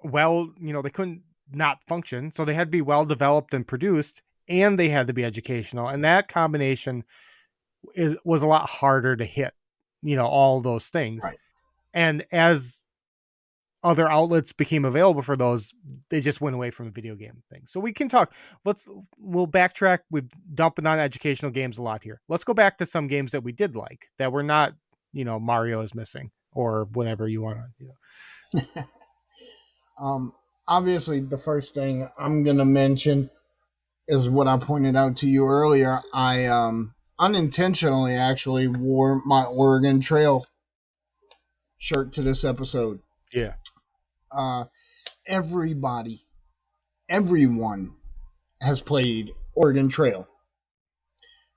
they couldn't not function, so they had to be well developed and produced, and they had to be educational, and that combination was a lot harder to hit. All those things. Right. And as other outlets became available for those, they just went away from the video game thing. So we can talk. We'll backtrack. We're dumping on educational games a lot here. Let's go back to some games that we did like that were not, Mario is missing or whatever you want to. Um, Obviously, the first thing I'm gonna mention is what I pointed out to you earlier. I unintentionally actually wore my Oregon Trail shirt to this episode. Yeah. Uh, everybody, everyone has played Oregon Trail.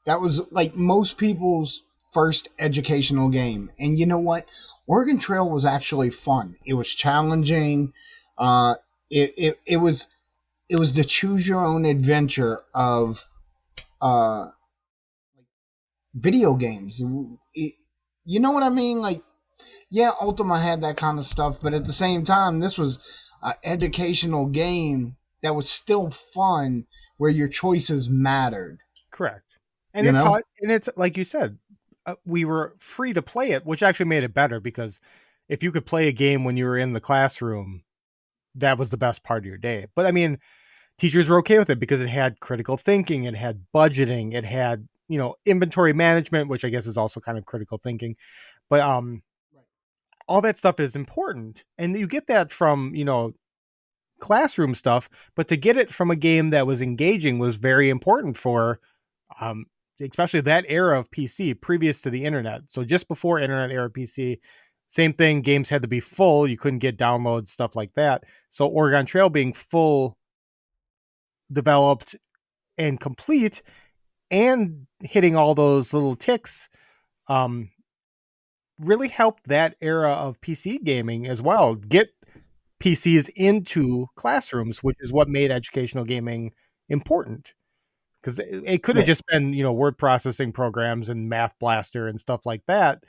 That was like most people's first educational game. And you know what? Oregon Trail was actually fun. It was challenging. Uh, it was the choose your own adventure of uh, video games. You know what I mean? Like, yeah, Ultima had that kind of stuff, but at the same time, this was an educational game that was still fun, where your choices mattered. Correct. And You it know? taught, and it's like you said, we were free to play it, which actually made it better because if you could play a game when you were in the classroom, that was the best part of your day. But I mean, teachers were okay with it because it had critical thinking, it had budgeting, it had, inventory management, which I guess is also kind of critical thinking. But all that stuff is important. And you get that from, classroom stuff, but to get it from a game that was engaging was very important for especially that era of PC previous to the internet. So just before internet era PC, same thing, games had to be full. You couldn't get downloads, stuff like that. So Oregon Trail being full, developed, and complete, and hitting all those little ticks, um, really helped that era of PC gaming as well. Get PCs into classrooms, which is what made educational gaming important. Because it could have Yeah, just been, word processing programs and Math Blaster and stuff like that.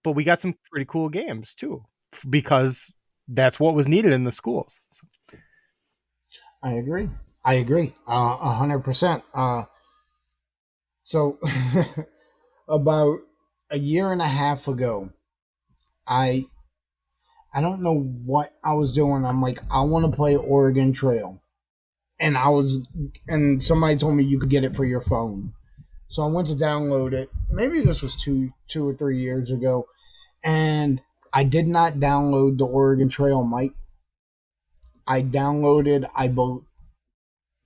But we got some pretty cool games too, because that's what was needed in the schools. So, I agree. I agree. 100%. So about a year and a half ago, I I don't know what I was doing. I'm like, I want to play Oregon Trail, and somebody told me you could get it for your phone. So I went to download it. Maybe this was 2 or 3 years ago, and I did not download the Oregon Trail, Mike. I downloaded.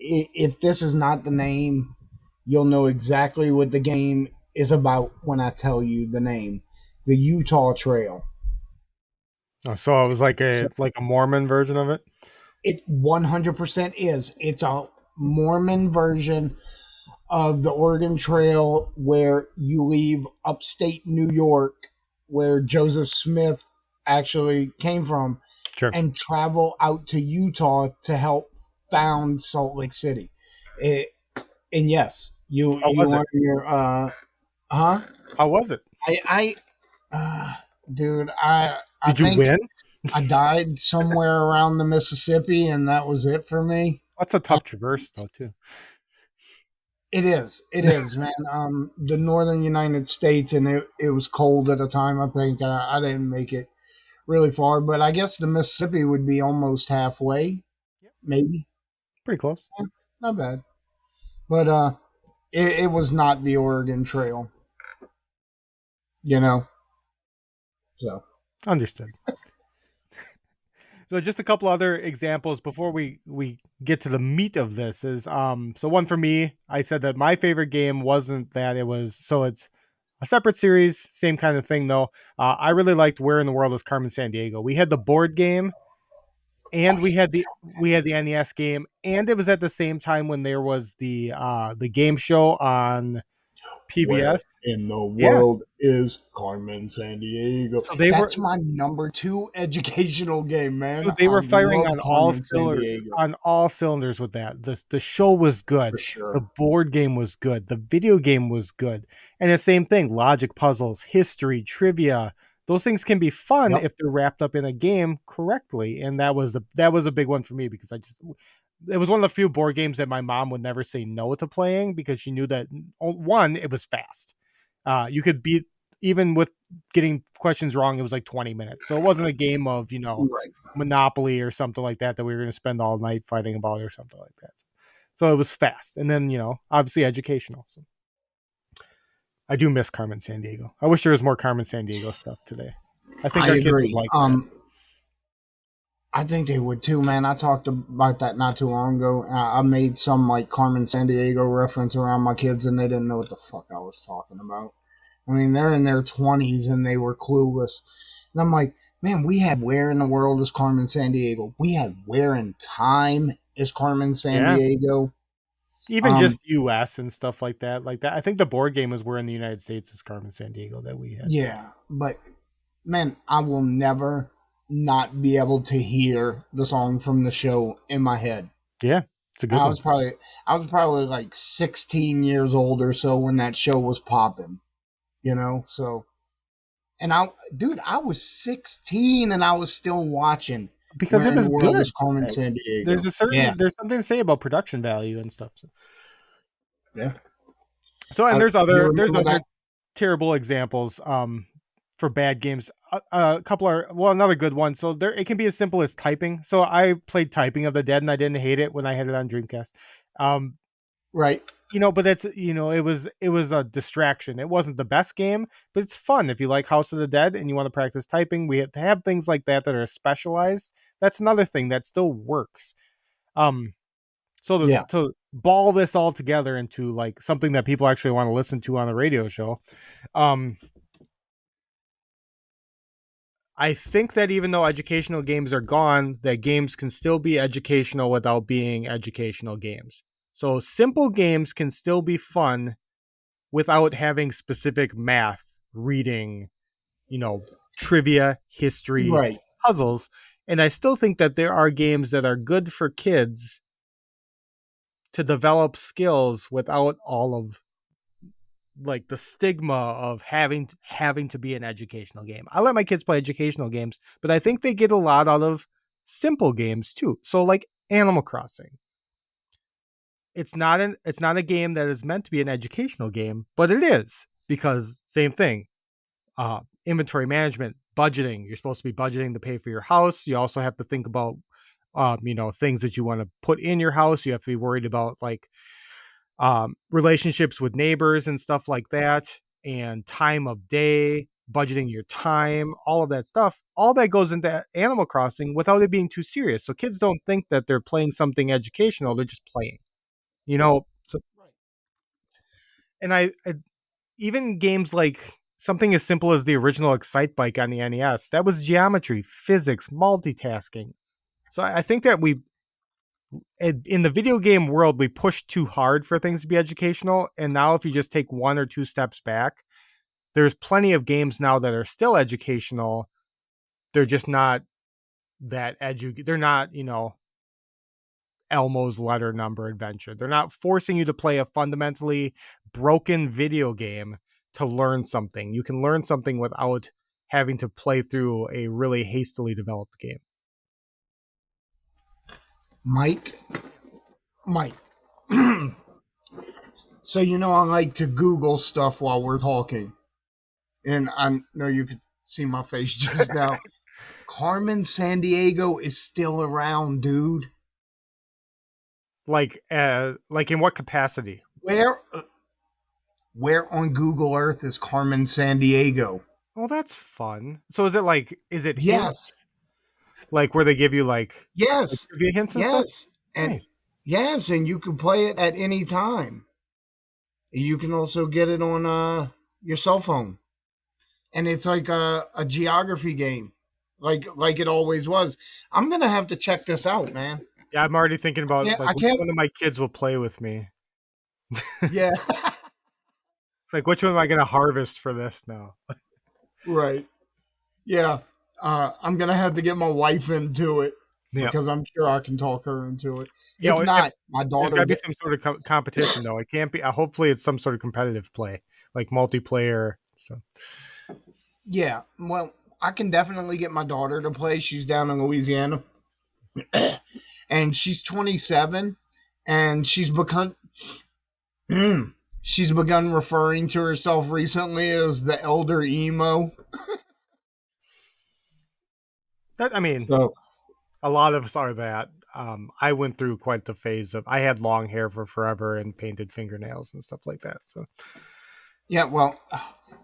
If this is not the name, you'll know exactly what the game is about when I tell you the name. The Utah Trail. so it was like So a Mormon version of it. it 100% is. It's a Mormon version of the Oregon Trail, where you leave upstate New York, where Joseph Smith actually came from, Sure. and travel out to Utah to help found Salt Lake City. It, and yes, How you was it? learn your huh? How was it? I dude, I Did you think win? I died somewhere around the Mississippi, and that was it for me. That's a tough traverse, though, too. It is, man. The northern United States, and it was cold at the time. I think I didn't make it really far, but I guess the Mississippi would be almost halfway, Yep. maybe. Pretty close. Yeah, not bad, but it was not the Oregon Trail, you know. So Understood. So just a couple other examples before we get to the meat of this is so one for me, I said that my favorite game wasn't that, it was, so it's a separate series, same kind of thing though. I really liked Where in the World is Carmen Sandiego. We had the board game, and we had the NES game, and it was at the same time when there was the game show on where PBS. in the Yeah. world is Carmen San Diego? So they were That's my number two educational game, man. Dude, they I were firing love on all Carmen San cylinders Diego with that. The show was for good. The sure. board game was good. The video game was good. And the same thing, logic puzzles, history, trivia. Those things can be fun Yep. if they're wrapped up in a game correctly. And that was a big one for me because it was one of the few board games that my mom would never say no to playing because she knew that one, it was fast. You could beat even with getting questions wrong, it was like 20 minutes. So it wasn't a game of, Right. Monopoly or something like that we were going to spend all night fighting about or something like that. So it was fast. And then, obviously educational. So I do miss Carmen Sandiego. I wish there was more Carmen Sandiego stuff today. I think I our kids would agree. like that. I think they would too, man. I talked about that not too long ago. I made some like Carmen Sandiego reference around my kids, and they didn't know what the fuck I was talking about. I mean, they're in their 20s and they were clueless. And I'm like, man, we had Where in the World is Carmen Sandiego? We had Where in Time is Carmen Yeah. Sandiego? Even just US and stuff like that. Like that. I think the board game was Where in the United States is Carmen Sandiego that we had. Yeah, but man, I will never not be able to hear the song from the show in my head. Yeah, it's a good I one. was probably I was probably like 16 years old or so when that show was popping, So, and I was 16 and I was still watching Because Where it in the was World good. is Carmen Right? Sandiego. There's something to say about production value and stuff. Yeah. So and You there's remember other that? terrible examples for bad games. A couple are another good one. So there it can be as simple as typing. So I played Typing of the Dead and I didn't hate it when I had it on Dreamcast. Right. But that's it was a distraction. It wasn't the best game, but it's fun if you like House of the Dead and you want to practice typing. We have to have things like that are specialized. That's another thing that still works. So Yeah. to ball this all together into like something that people actually want to listen to on a radio show, I think that even though educational games are gone, that games can still be educational without being educational games. So simple games can still be fun without having specific math, reading, trivia, history, Right. puzzles. And I still think that there are games that are good for kids to develop skills without all of like the stigma of having to be an educational game. I let my kids play educational games, but I think they get a lot out of simple games too. So like Animal Crossing. It's not a game that is meant to be an educational game, but it is because same thing. Inventory management, budgeting. You're supposed to be budgeting to pay for your house. You also have to think about things that you want to put in your house. You have to be worried about like relationships with neighbors and stuff like that, and time of day, budgeting your time, all of that stuff. All that goes into Animal Crossing without it being too serious. So kids don't think that they're playing something educational; they're just playing. So and I even games like something as simple as the original Excite Bike on the NES, that was geometry, physics, multitasking. So I think that in the video game world, we push too hard for things to be educational. And now if you just take one or two steps back, there's plenty of games now that are still educational. They're just not they're not, Elmo's letter number adventure. They're not forcing you to play a fundamentally broken video game to learn something. You can learn something without having to play through a really hastily developed game. Mike. Mike. So I like to Google stuff while we're talking. And I know you could see my face just now. Carmen Sandiego is still around, dude. Like in what capacity? Where on Google Earth is Carmen Sandiego? Well, that's fun. So is it Yes. hints? Like where they give you like Yes. trivia hints and stuff? Yes. And Nice. yes, and you can play it at any time. You can also get it on your cell phone. And it's like a geography game. Like it always was. I'm gonna have to check this out, man. Yeah, I'm already thinking about I like which can't. one of my kids will play with me. Yeah. Like which one am I gonna harvest for this now? Right. Yeah. I'm gonna have to get my wife into it Yeah. because I'm sure I can talk her into it. If not, my There's got daughter. to be some sort of competition though. It can't be. Hopefully, it's some sort of competitive play, like multiplayer. So Yeah. Well, I can definitely get my daughter to play. She's down in Louisiana, and she's 27, and she's she's begun referring to herself recently as the elder emo. That I mean, So a lot of us are that. I went through quite the phase of I had long hair for forever and painted fingernails and stuff like that. So yeah, well,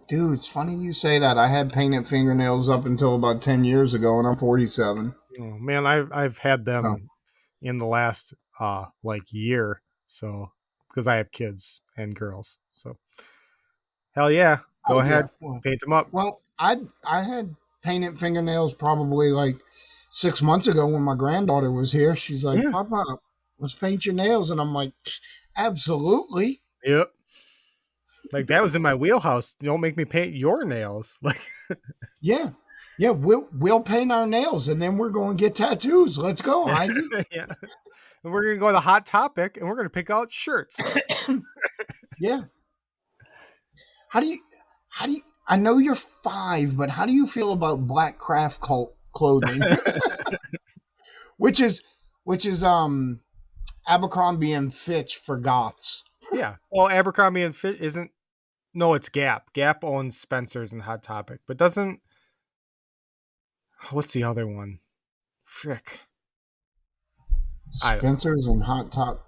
dude, it's funny you say that. I had painted fingernails up until about 10 years ago, and I'm 47. oh, man, I've had So them in the last like year. So because I have kids and girls. So hell yeah, go oh yeah, ahead, paint them up. I had painted fingernails probably like 6 months ago when my granddaughter was here. She's like, Yeah. Papa, let's paint your nails, and I'm like, absolutely. Yep. Like that was in my wheelhouse. Don't make me paint your nails. Like Yeah. Yeah, we'll paint our nails and then we're going to get tattoos. Let's go, Ivy. yeah. And we're gonna go to Hot Topic and we're gonna pick out shirts. Yeah. How do you I know you're 5, but how do you feel about black craft clothing? which is which is Abercrombie and Fitch for goths. Yeah. Well, Abercrombie and Fit isn't. No, it's Gap. Gap owns Spencer's and Hot Topic, but doesn't. What's the other one? Frick. I don't know. Spencer's and Hot Top.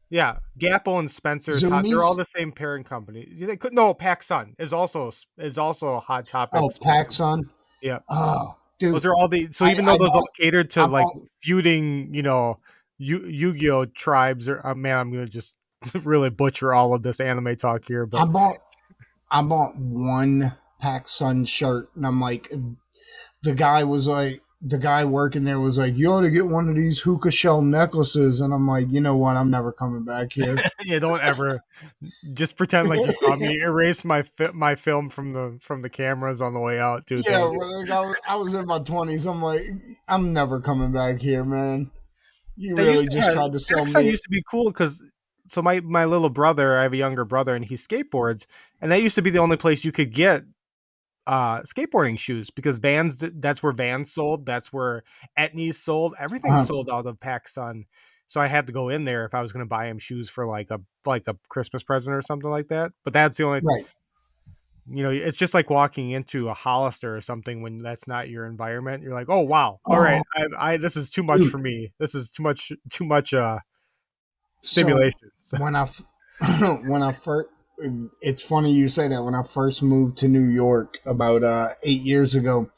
Yeah, Gap owns Spencer's. They're all Zoomies? the same parent company. They could no. PacSun is also a Hot Topic Oh, sponsor. PacSun. Yeah, Oh, dude. those are all the. So I even though I those all bought catered to I like bought feuding, Yu-Gi-Oh tribes, or man, I'm gonna just really butcher all of this anime talk here, I but bought I bought one PacSun shirt and I'm like, the guy working there was like, you ought to get one of these hookah shell necklaces. And I'm like, you know what? I'm never coming back here. yeah, don't ever just pretend like you saw me. Erase my film from the cameras on the way out, dude. Yeah, Thank you. like I was in my 20s. I'm like, I'm never coming back here, man. You They used really to just have tried to sell PacSun me. used to be cool because so my little brother, I have a younger brother, and he skateboards, and that used to be the only place you could get skateboarding shoes because that's where Vans sold, that's where Etnies sold, everything Uh, sold out of PacSun. So I had to go in there if I was going to buy him shoes for like a Christmas present or something like that. But that's the only right. it's just like walking into a Hollister or something when that's not your environment. You're like, oh wow, all right, Oh, I this is too much dude. for me. This is too much So stimulation. So, when I, when I first, it's funny you say that. When I first moved to New York about 8 years ago,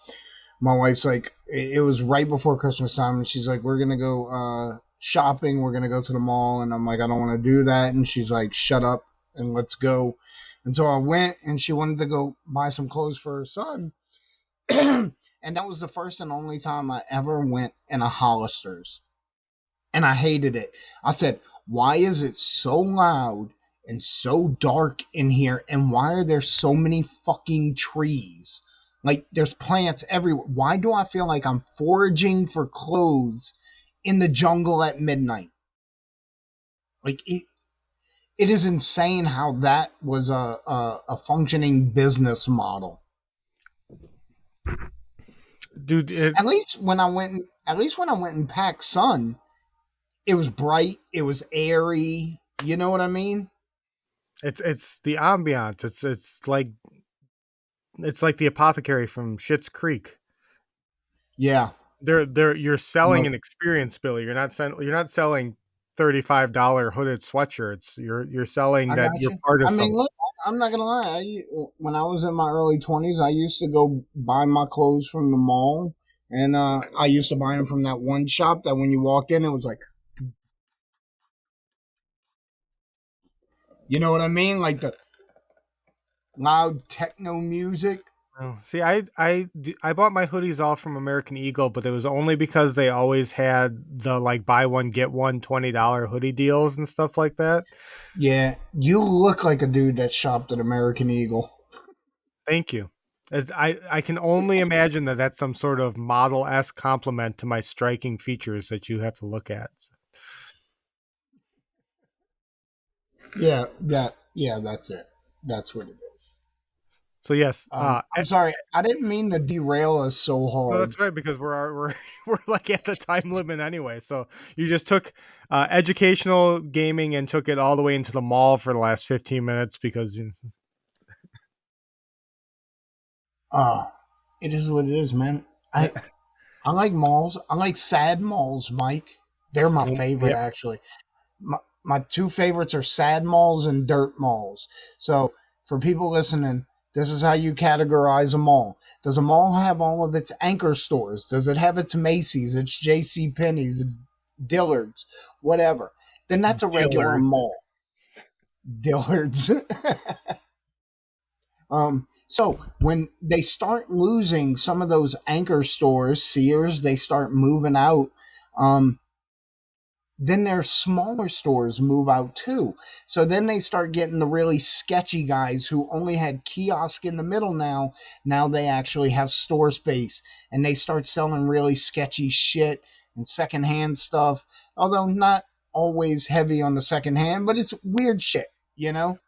my wife's like, it was right before Christmas time, and she's like, we're gonna go shopping. We're gonna go to the mall, and I'm like, I don't want to do that, and she's like, shut up and let's go. And so I went, and she wanted to go buy some clothes for her son, and that was the first and only time I ever went in a Hollister's, and I hated it. I said, why is it so loud and so dark in here? And why are there so many fucking trees? Like, there's plants everywhere. Why do I feel like I'm foraging for clothes in the jungle at midnight? Like, it is insane how that was a functioning business model. dude, At least when I went in Pac Sun, it was bright, it was airy. You know what I mean? it's the ambiance. It's like the apothecary from Schitt's Creek. Yeah. You're selling an experience, Billy. You're not selling $35 hooded sweatshirts. You're selling I that got you're you. part of I mean, something. look, I'm not gonna lie. When I was in my early 20s, I used to go buy my clothes from the mall, and I used to buy them from that one shop that when you walked in, it was like, you know what I mean, like the loud techno music. Oh, see, I bought my hoodies all from American Eagle, but it was only because they always had the like buy one get one $20 hoodie deals and stuff like that. Yeah, you look like a dude that shopped at American Eagle. Thank you. As I can only imagine that that's some sort of model-esque compliment to my striking features that you have to look at. Yeah, that's it. That's what it is. So yes, I'm sorry, I didn't mean to derail us so no, hard. that's right because we're we're like at the time limit anyway. So you just took educational gaming and took it all the way into the mall for the last 15 minutes because Uh, it is what it is, man. I like malls. I like sad malls, Mike. They're my favorite, yep, actually. My two favorites are sad malls and dirt malls. So, for people listening, this is how you categorize a mall. Does a mall have all of its anchor stores? Does it have its Macy's, its J.C. Penney's, its Dillard's, whatever? Then that's a regular Dillard's. mall. Dillard's. So when they start losing some of those anchor stores, Sears, they start moving out. Um, then their smaller stores move out too. So then they start getting the really sketchy guys who only had kiosk in the middle now. Now they actually have store space and they start selling really sketchy shit and secondhand stuff. Although not always heavy on the secondhand, but it's weird shit, you know?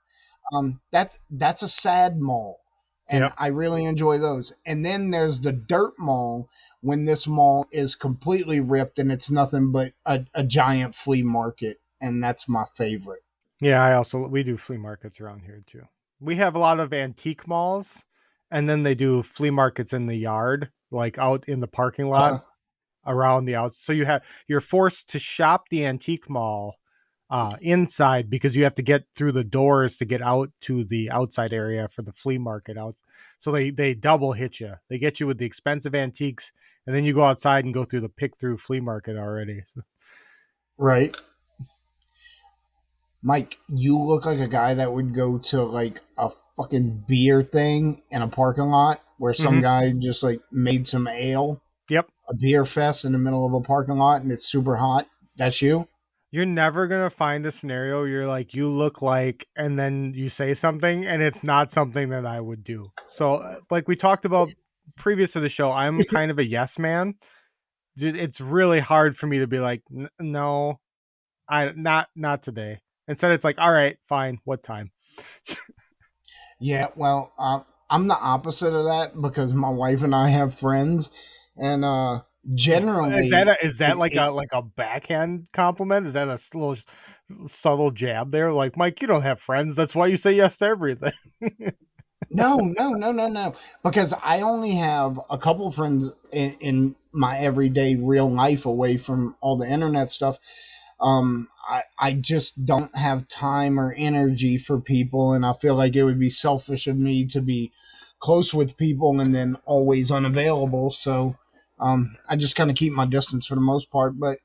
That's a sad mall, and Yep. I really enjoy those. And then there's the dirt mall when this mall is completely ripped and it's nothing but a giant flea market, and that's my favorite. Yeah, I also we do flea markets around here too. We have a lot of antique malls, and then they do flea markets in the yard, like out in the parking lot Uh, around the outs. So you're forced to shop the antique mall inside because you have to get through the doors to get out to the outside area for the flea market out. So they double hit you. They get you with the expensive antiques, and then you go outside and go through the pick through flea market already. So, right, Mike, you look like a guy that would go to like a fucking beer thing in a parking lot where some mhm. guy just like made some ale, Yep. a beer fest in the middle of a parking lot, and it's super hot. That's you. You're never gonna find a scenario you're like you look like and then you say something and it's not something that I would do. So like we talked about previous to the show, I'm kind of a yes man. It's really hard for me to be like no, I not today. Instead it's like all right, fine, what time? Yeah, well, I'm the opposite of that because my wife and I have friends, and generally, Is that like a backhand compliment? Is that a little subtle jab there? Like Mike, you don't have friends. That's why you say yes to everything. no, no, no, no, no, because I only have a couple friends in my everyday real life away from all the internet stuff. I just don't have time or energy for people, and I feel like it would be selfish of me to be close with people and then always unavailable. So I just kind of keep my distance for the most part. But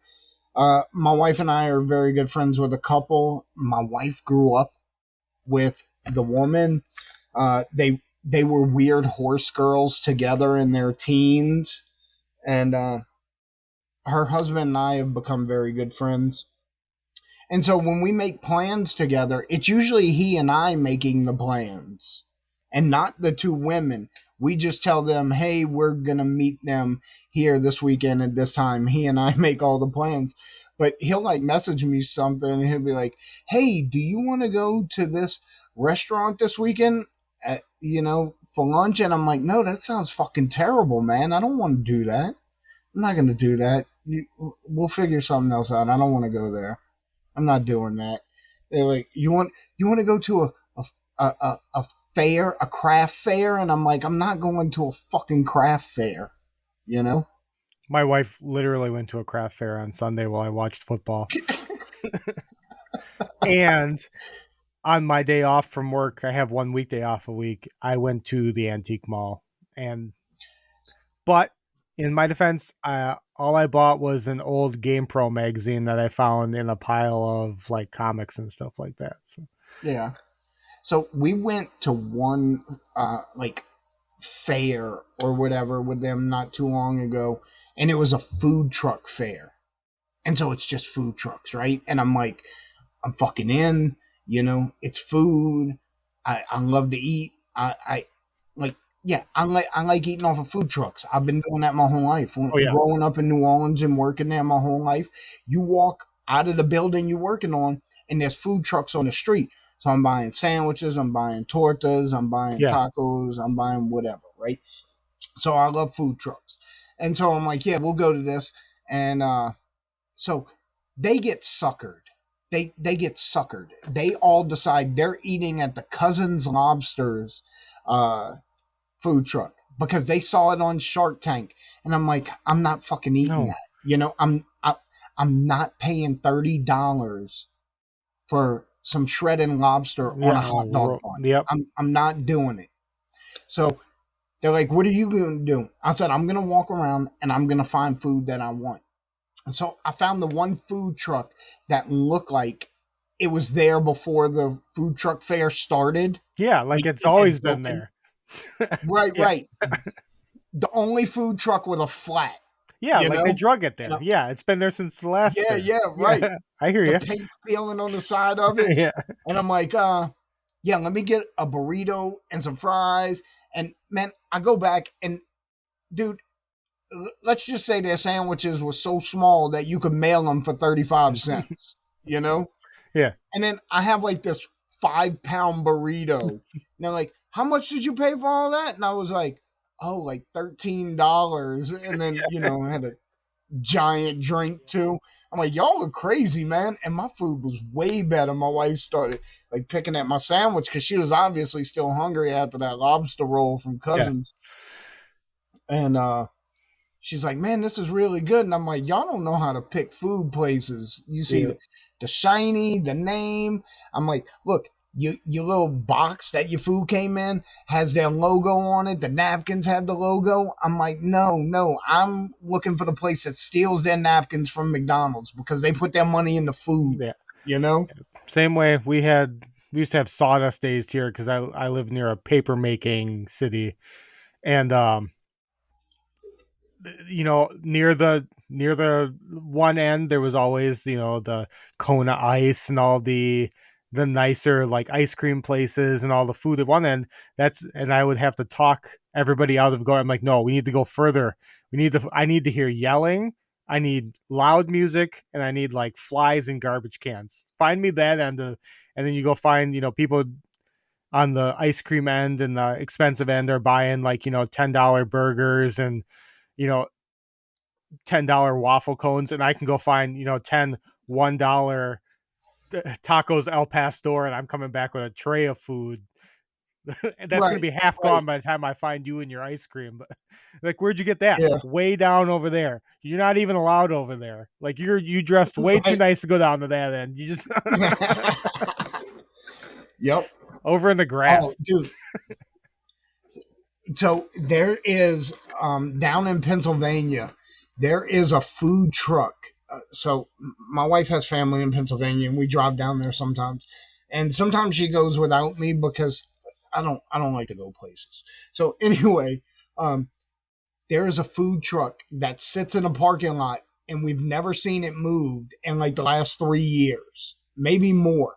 my wife and I are very good friends with a couple. My wife grew up with the woman. They were weird horse girls together in their teens, and her husband and I have become very good friends. And so when we make plans together, it's usually he and I making the plans and not the two women. We just tell them, hey, we're going to meet them here this weekend at this time. He and I make all the plans. But he'll like message me something and he'll be like, hey, do you want to go to this restaurant this weekend for lunch? And I'm like, no, that sounds fucking terrible, man. I don't want to do that. I'm not going to do that. We'll figure something else out. I don't want to go there. I'm not doing that. They're like, you want to go to a fair, a craft fair, and I'm like, I'm not going to a fucking craft fair, you know. My wife literally went to a craft fair on Sunday while I watched football. And on my day off from work, I have one weekday off a week. I went to the antique mall, and but in my defense, all I bought was an old Game Pro magazine that I found in a pile of like comics and stuff like that. So, Yeah. So we went to one like fair or whatever with them not too long ago, and it was a food truck fair, and so it's just food trucks, right? And I'm like, I'm fucking in. It's food. I love to eat. I like yeah. I like eating off of food trucks. I've been doing that my whole life. oh yeah, Growing up in New Orleans and working there my whole life, you walk out of the building you're working on, and there's food trucks on the street. So I'm buying sandwiches, I'm buying tortas, I'm buying Yeah. tacos, I'm buying whatever, right? So I love food trucks. And so I'm like, yeah, we'll go to this. And so they get suckered. They get suckered. They all decide they're eating at the Cousins Lobsters uh, food truck because they saw it on Shark Tank. And I'm like, I'm not fucking eating No. that. I'm not paying $30 for some shredded lobster on Yeah. a hot dog bun. Yep. I'm not doing it. So they're like, what are you going to do? I said, I'm going to walk around and I'm going to find food that I want. And so I found the one food truck that looked like it was there before the food truck fair started. Yeah, like Like it's it always had been broken. there. Right, Yeah. right. The only food truck with a flat, Yeah, you like they know? drug it And there. Yeah, it's been there since the last yeah, fair. yeah, right. Yeah, I hear The you. paint's peeling on the side of it. Yeah. And I'm like, yeah, let me get a burrito and some fries. And man, I go back and dude, let's just say their sandwiches were so small that you could mail them for 35 cents, you know? Yeah. And then I have like this 5 pound burrito. And they're like, how much did you pay for all that? And I was like, oh, like $13. And then, I had a giant drink too. I'm like, y'all are crazy, man. And my food was way better. My wife started like picking at my sandwich because she was obviously still hungry after that lobster roll from Yeah. Cousins. And she's like, man, this is really good. And I'm like, y'all don't know how to pick food places. You see Yeah. the shiny, the name. I'm like, look, your little box that your food came in has their logo on it. The napkins have the logo. I'm like, no, I'm looking for the place that steals their napkins from McDonald's because they put their money in the food, Yeah. you know? Same way we used to have sawdust days here because I live near a paper making city, and near the one end there was always the Kona ice and all the nicer like ice cream places and all the food at one end. And I would have to talk everybody out of going. I'm like, no, we need to go further. I need to hear yelling, I need loud music, and I need like flies and garbage cans. Find me that end of, and then you go find people on the ice cream end and the expensive end are buying like $10 burgers and you know $10 waffle cones, and I can go find 10 $1 tacos El Pastor, and I'm coming back with a tray of food. And that's going to Right, be half right. gone by the time I find you and your ice cream. But like, where'd you get that? Yeah, Way down over there. You're not even allowed over there. Like, you dressed way too right. nice to go down to that end. You just Yep. over in the Oh, grass. dude. So there is down in Pennsylvania, there is a food truck. So my wife has family in Pennsylvania, and we drive down there sometimes. And sometimes she goes without me because I don't like to go places. So anyway, um, there is a food truck that sits in a parking lot, and we've never seen it moved in like the last 3 years, maybe more.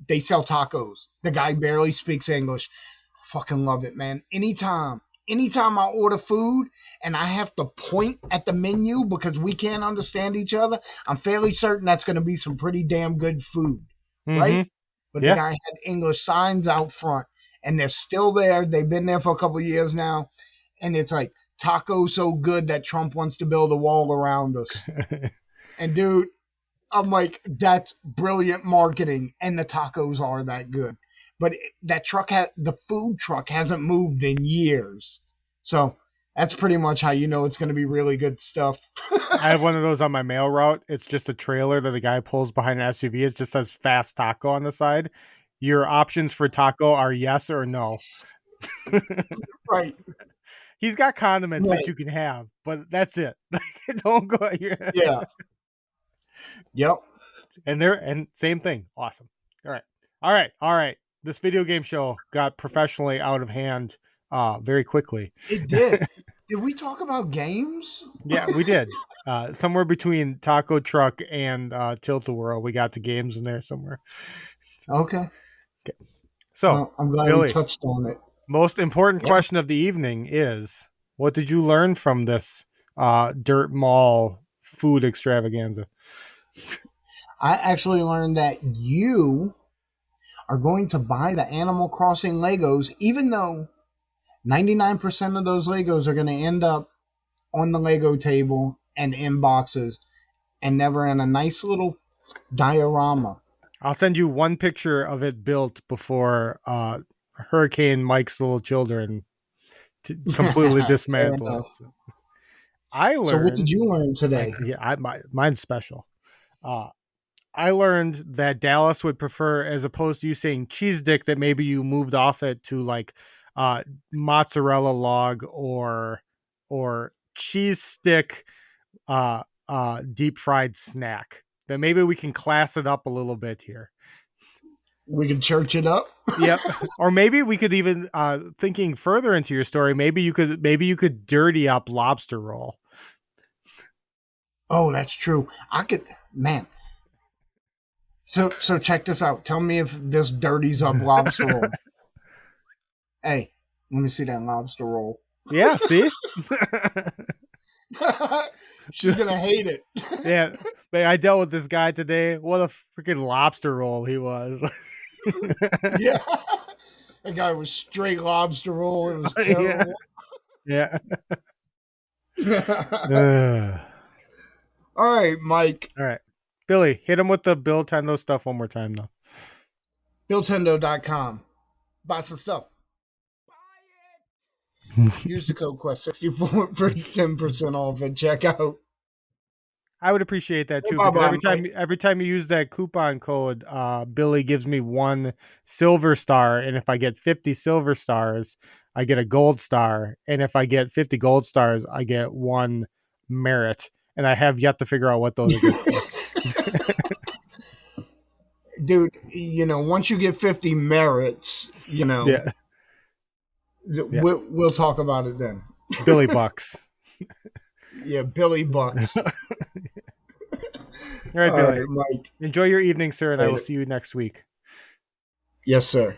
They sell tacos. The guy barely speaks English. I fucking love it, man. Anytime I order food and I have to point at the menu because we can't understand each other, I'm fairly certain that's going to be some pretty damn good food, right? Mm-hmm. But the Yeah. guy had English signs out front, and they're still there. They've been there for a couple of years now, and it's like taco so good that Trump wants to build a wall around us. And dude, I'm like, that's brilliant marketing, and the tacos are that good. But the food truck hasn't moved in years, so that's pretty much how you know it's going to be really good stuff. I have one of those on my mail route. It's just a trailer that the guy pulls behind an SUV. It just says fast taco on the side. Your options for taco are yes or no. Right, He's got condiments that right, you can have, but that's it. Don't go here. yeah, yep, And same thing. Awesome. All right. All right. All right. This video game show got professionally out of hand very quickly. it did. Did we talk about games? Yeah, we did. Somewhere between Taco Truck and Tilt-A-Whirl, we got to games in there somewhere. Okay, Okay. So, well, I'm glad we Billy, touched on it. most important Yeah. question of the evening is, what did you learn from this dirt mall food extravaganza? I actually learned that you are going to buy the Animal Crossing Legos, even though 99% of those Legos are going to end up on the Lego table and in boxes and never in a nice little diorama. I'll send you one picture of it built before Hurricane Mike's little children completely Fair dismantle it. enough. So I So, what did learned, you learn today? mine's special. Uh, I learned that Dallas would prefer, as opposed to you saying cheese dick, that maybe you moved off it to like uh, mozzarella log or cheese stick deep fried snack. That maybe we can class it up a little bit here. We can church it up. Yep. Or maybe we could even thinking further into your story, maybe you could dirty up lobster roll. Oh, that's true. I could, man. So check this out. Tell me if this dirties up lobster roll. Hey, let me see that lobster roll. Yeah, see? She's gonna hate it. Yeah. But I dealt with this guy today. What a freaking lobster roll he was. Yeah, that guy was straight lobster roll. It was Yeah. terrible. Yeah. All All right, Mike. right. Billy, hit him with the billtendo stuff one more time though. billtendo.com. Buy some stuff. Use the code Quest64 for 10% off at checkout. I would appreciate that too, Bye because bye, every time you use that coupon code, Billy gives me one silver star, and if I get 50 silver stars, I get a gold star, and if I get 50 gold stars, I get one merit, and I have yet to figure out what those are good for. Dude, once you get 50 merits, Yeah, yeah, we'll talk about it then. Billy bucks. Yeah, Billy Bucks. All right, All Billy. right, Mike. Enjoy your evening, sir, and I will Later. see you next week. Yes, sir.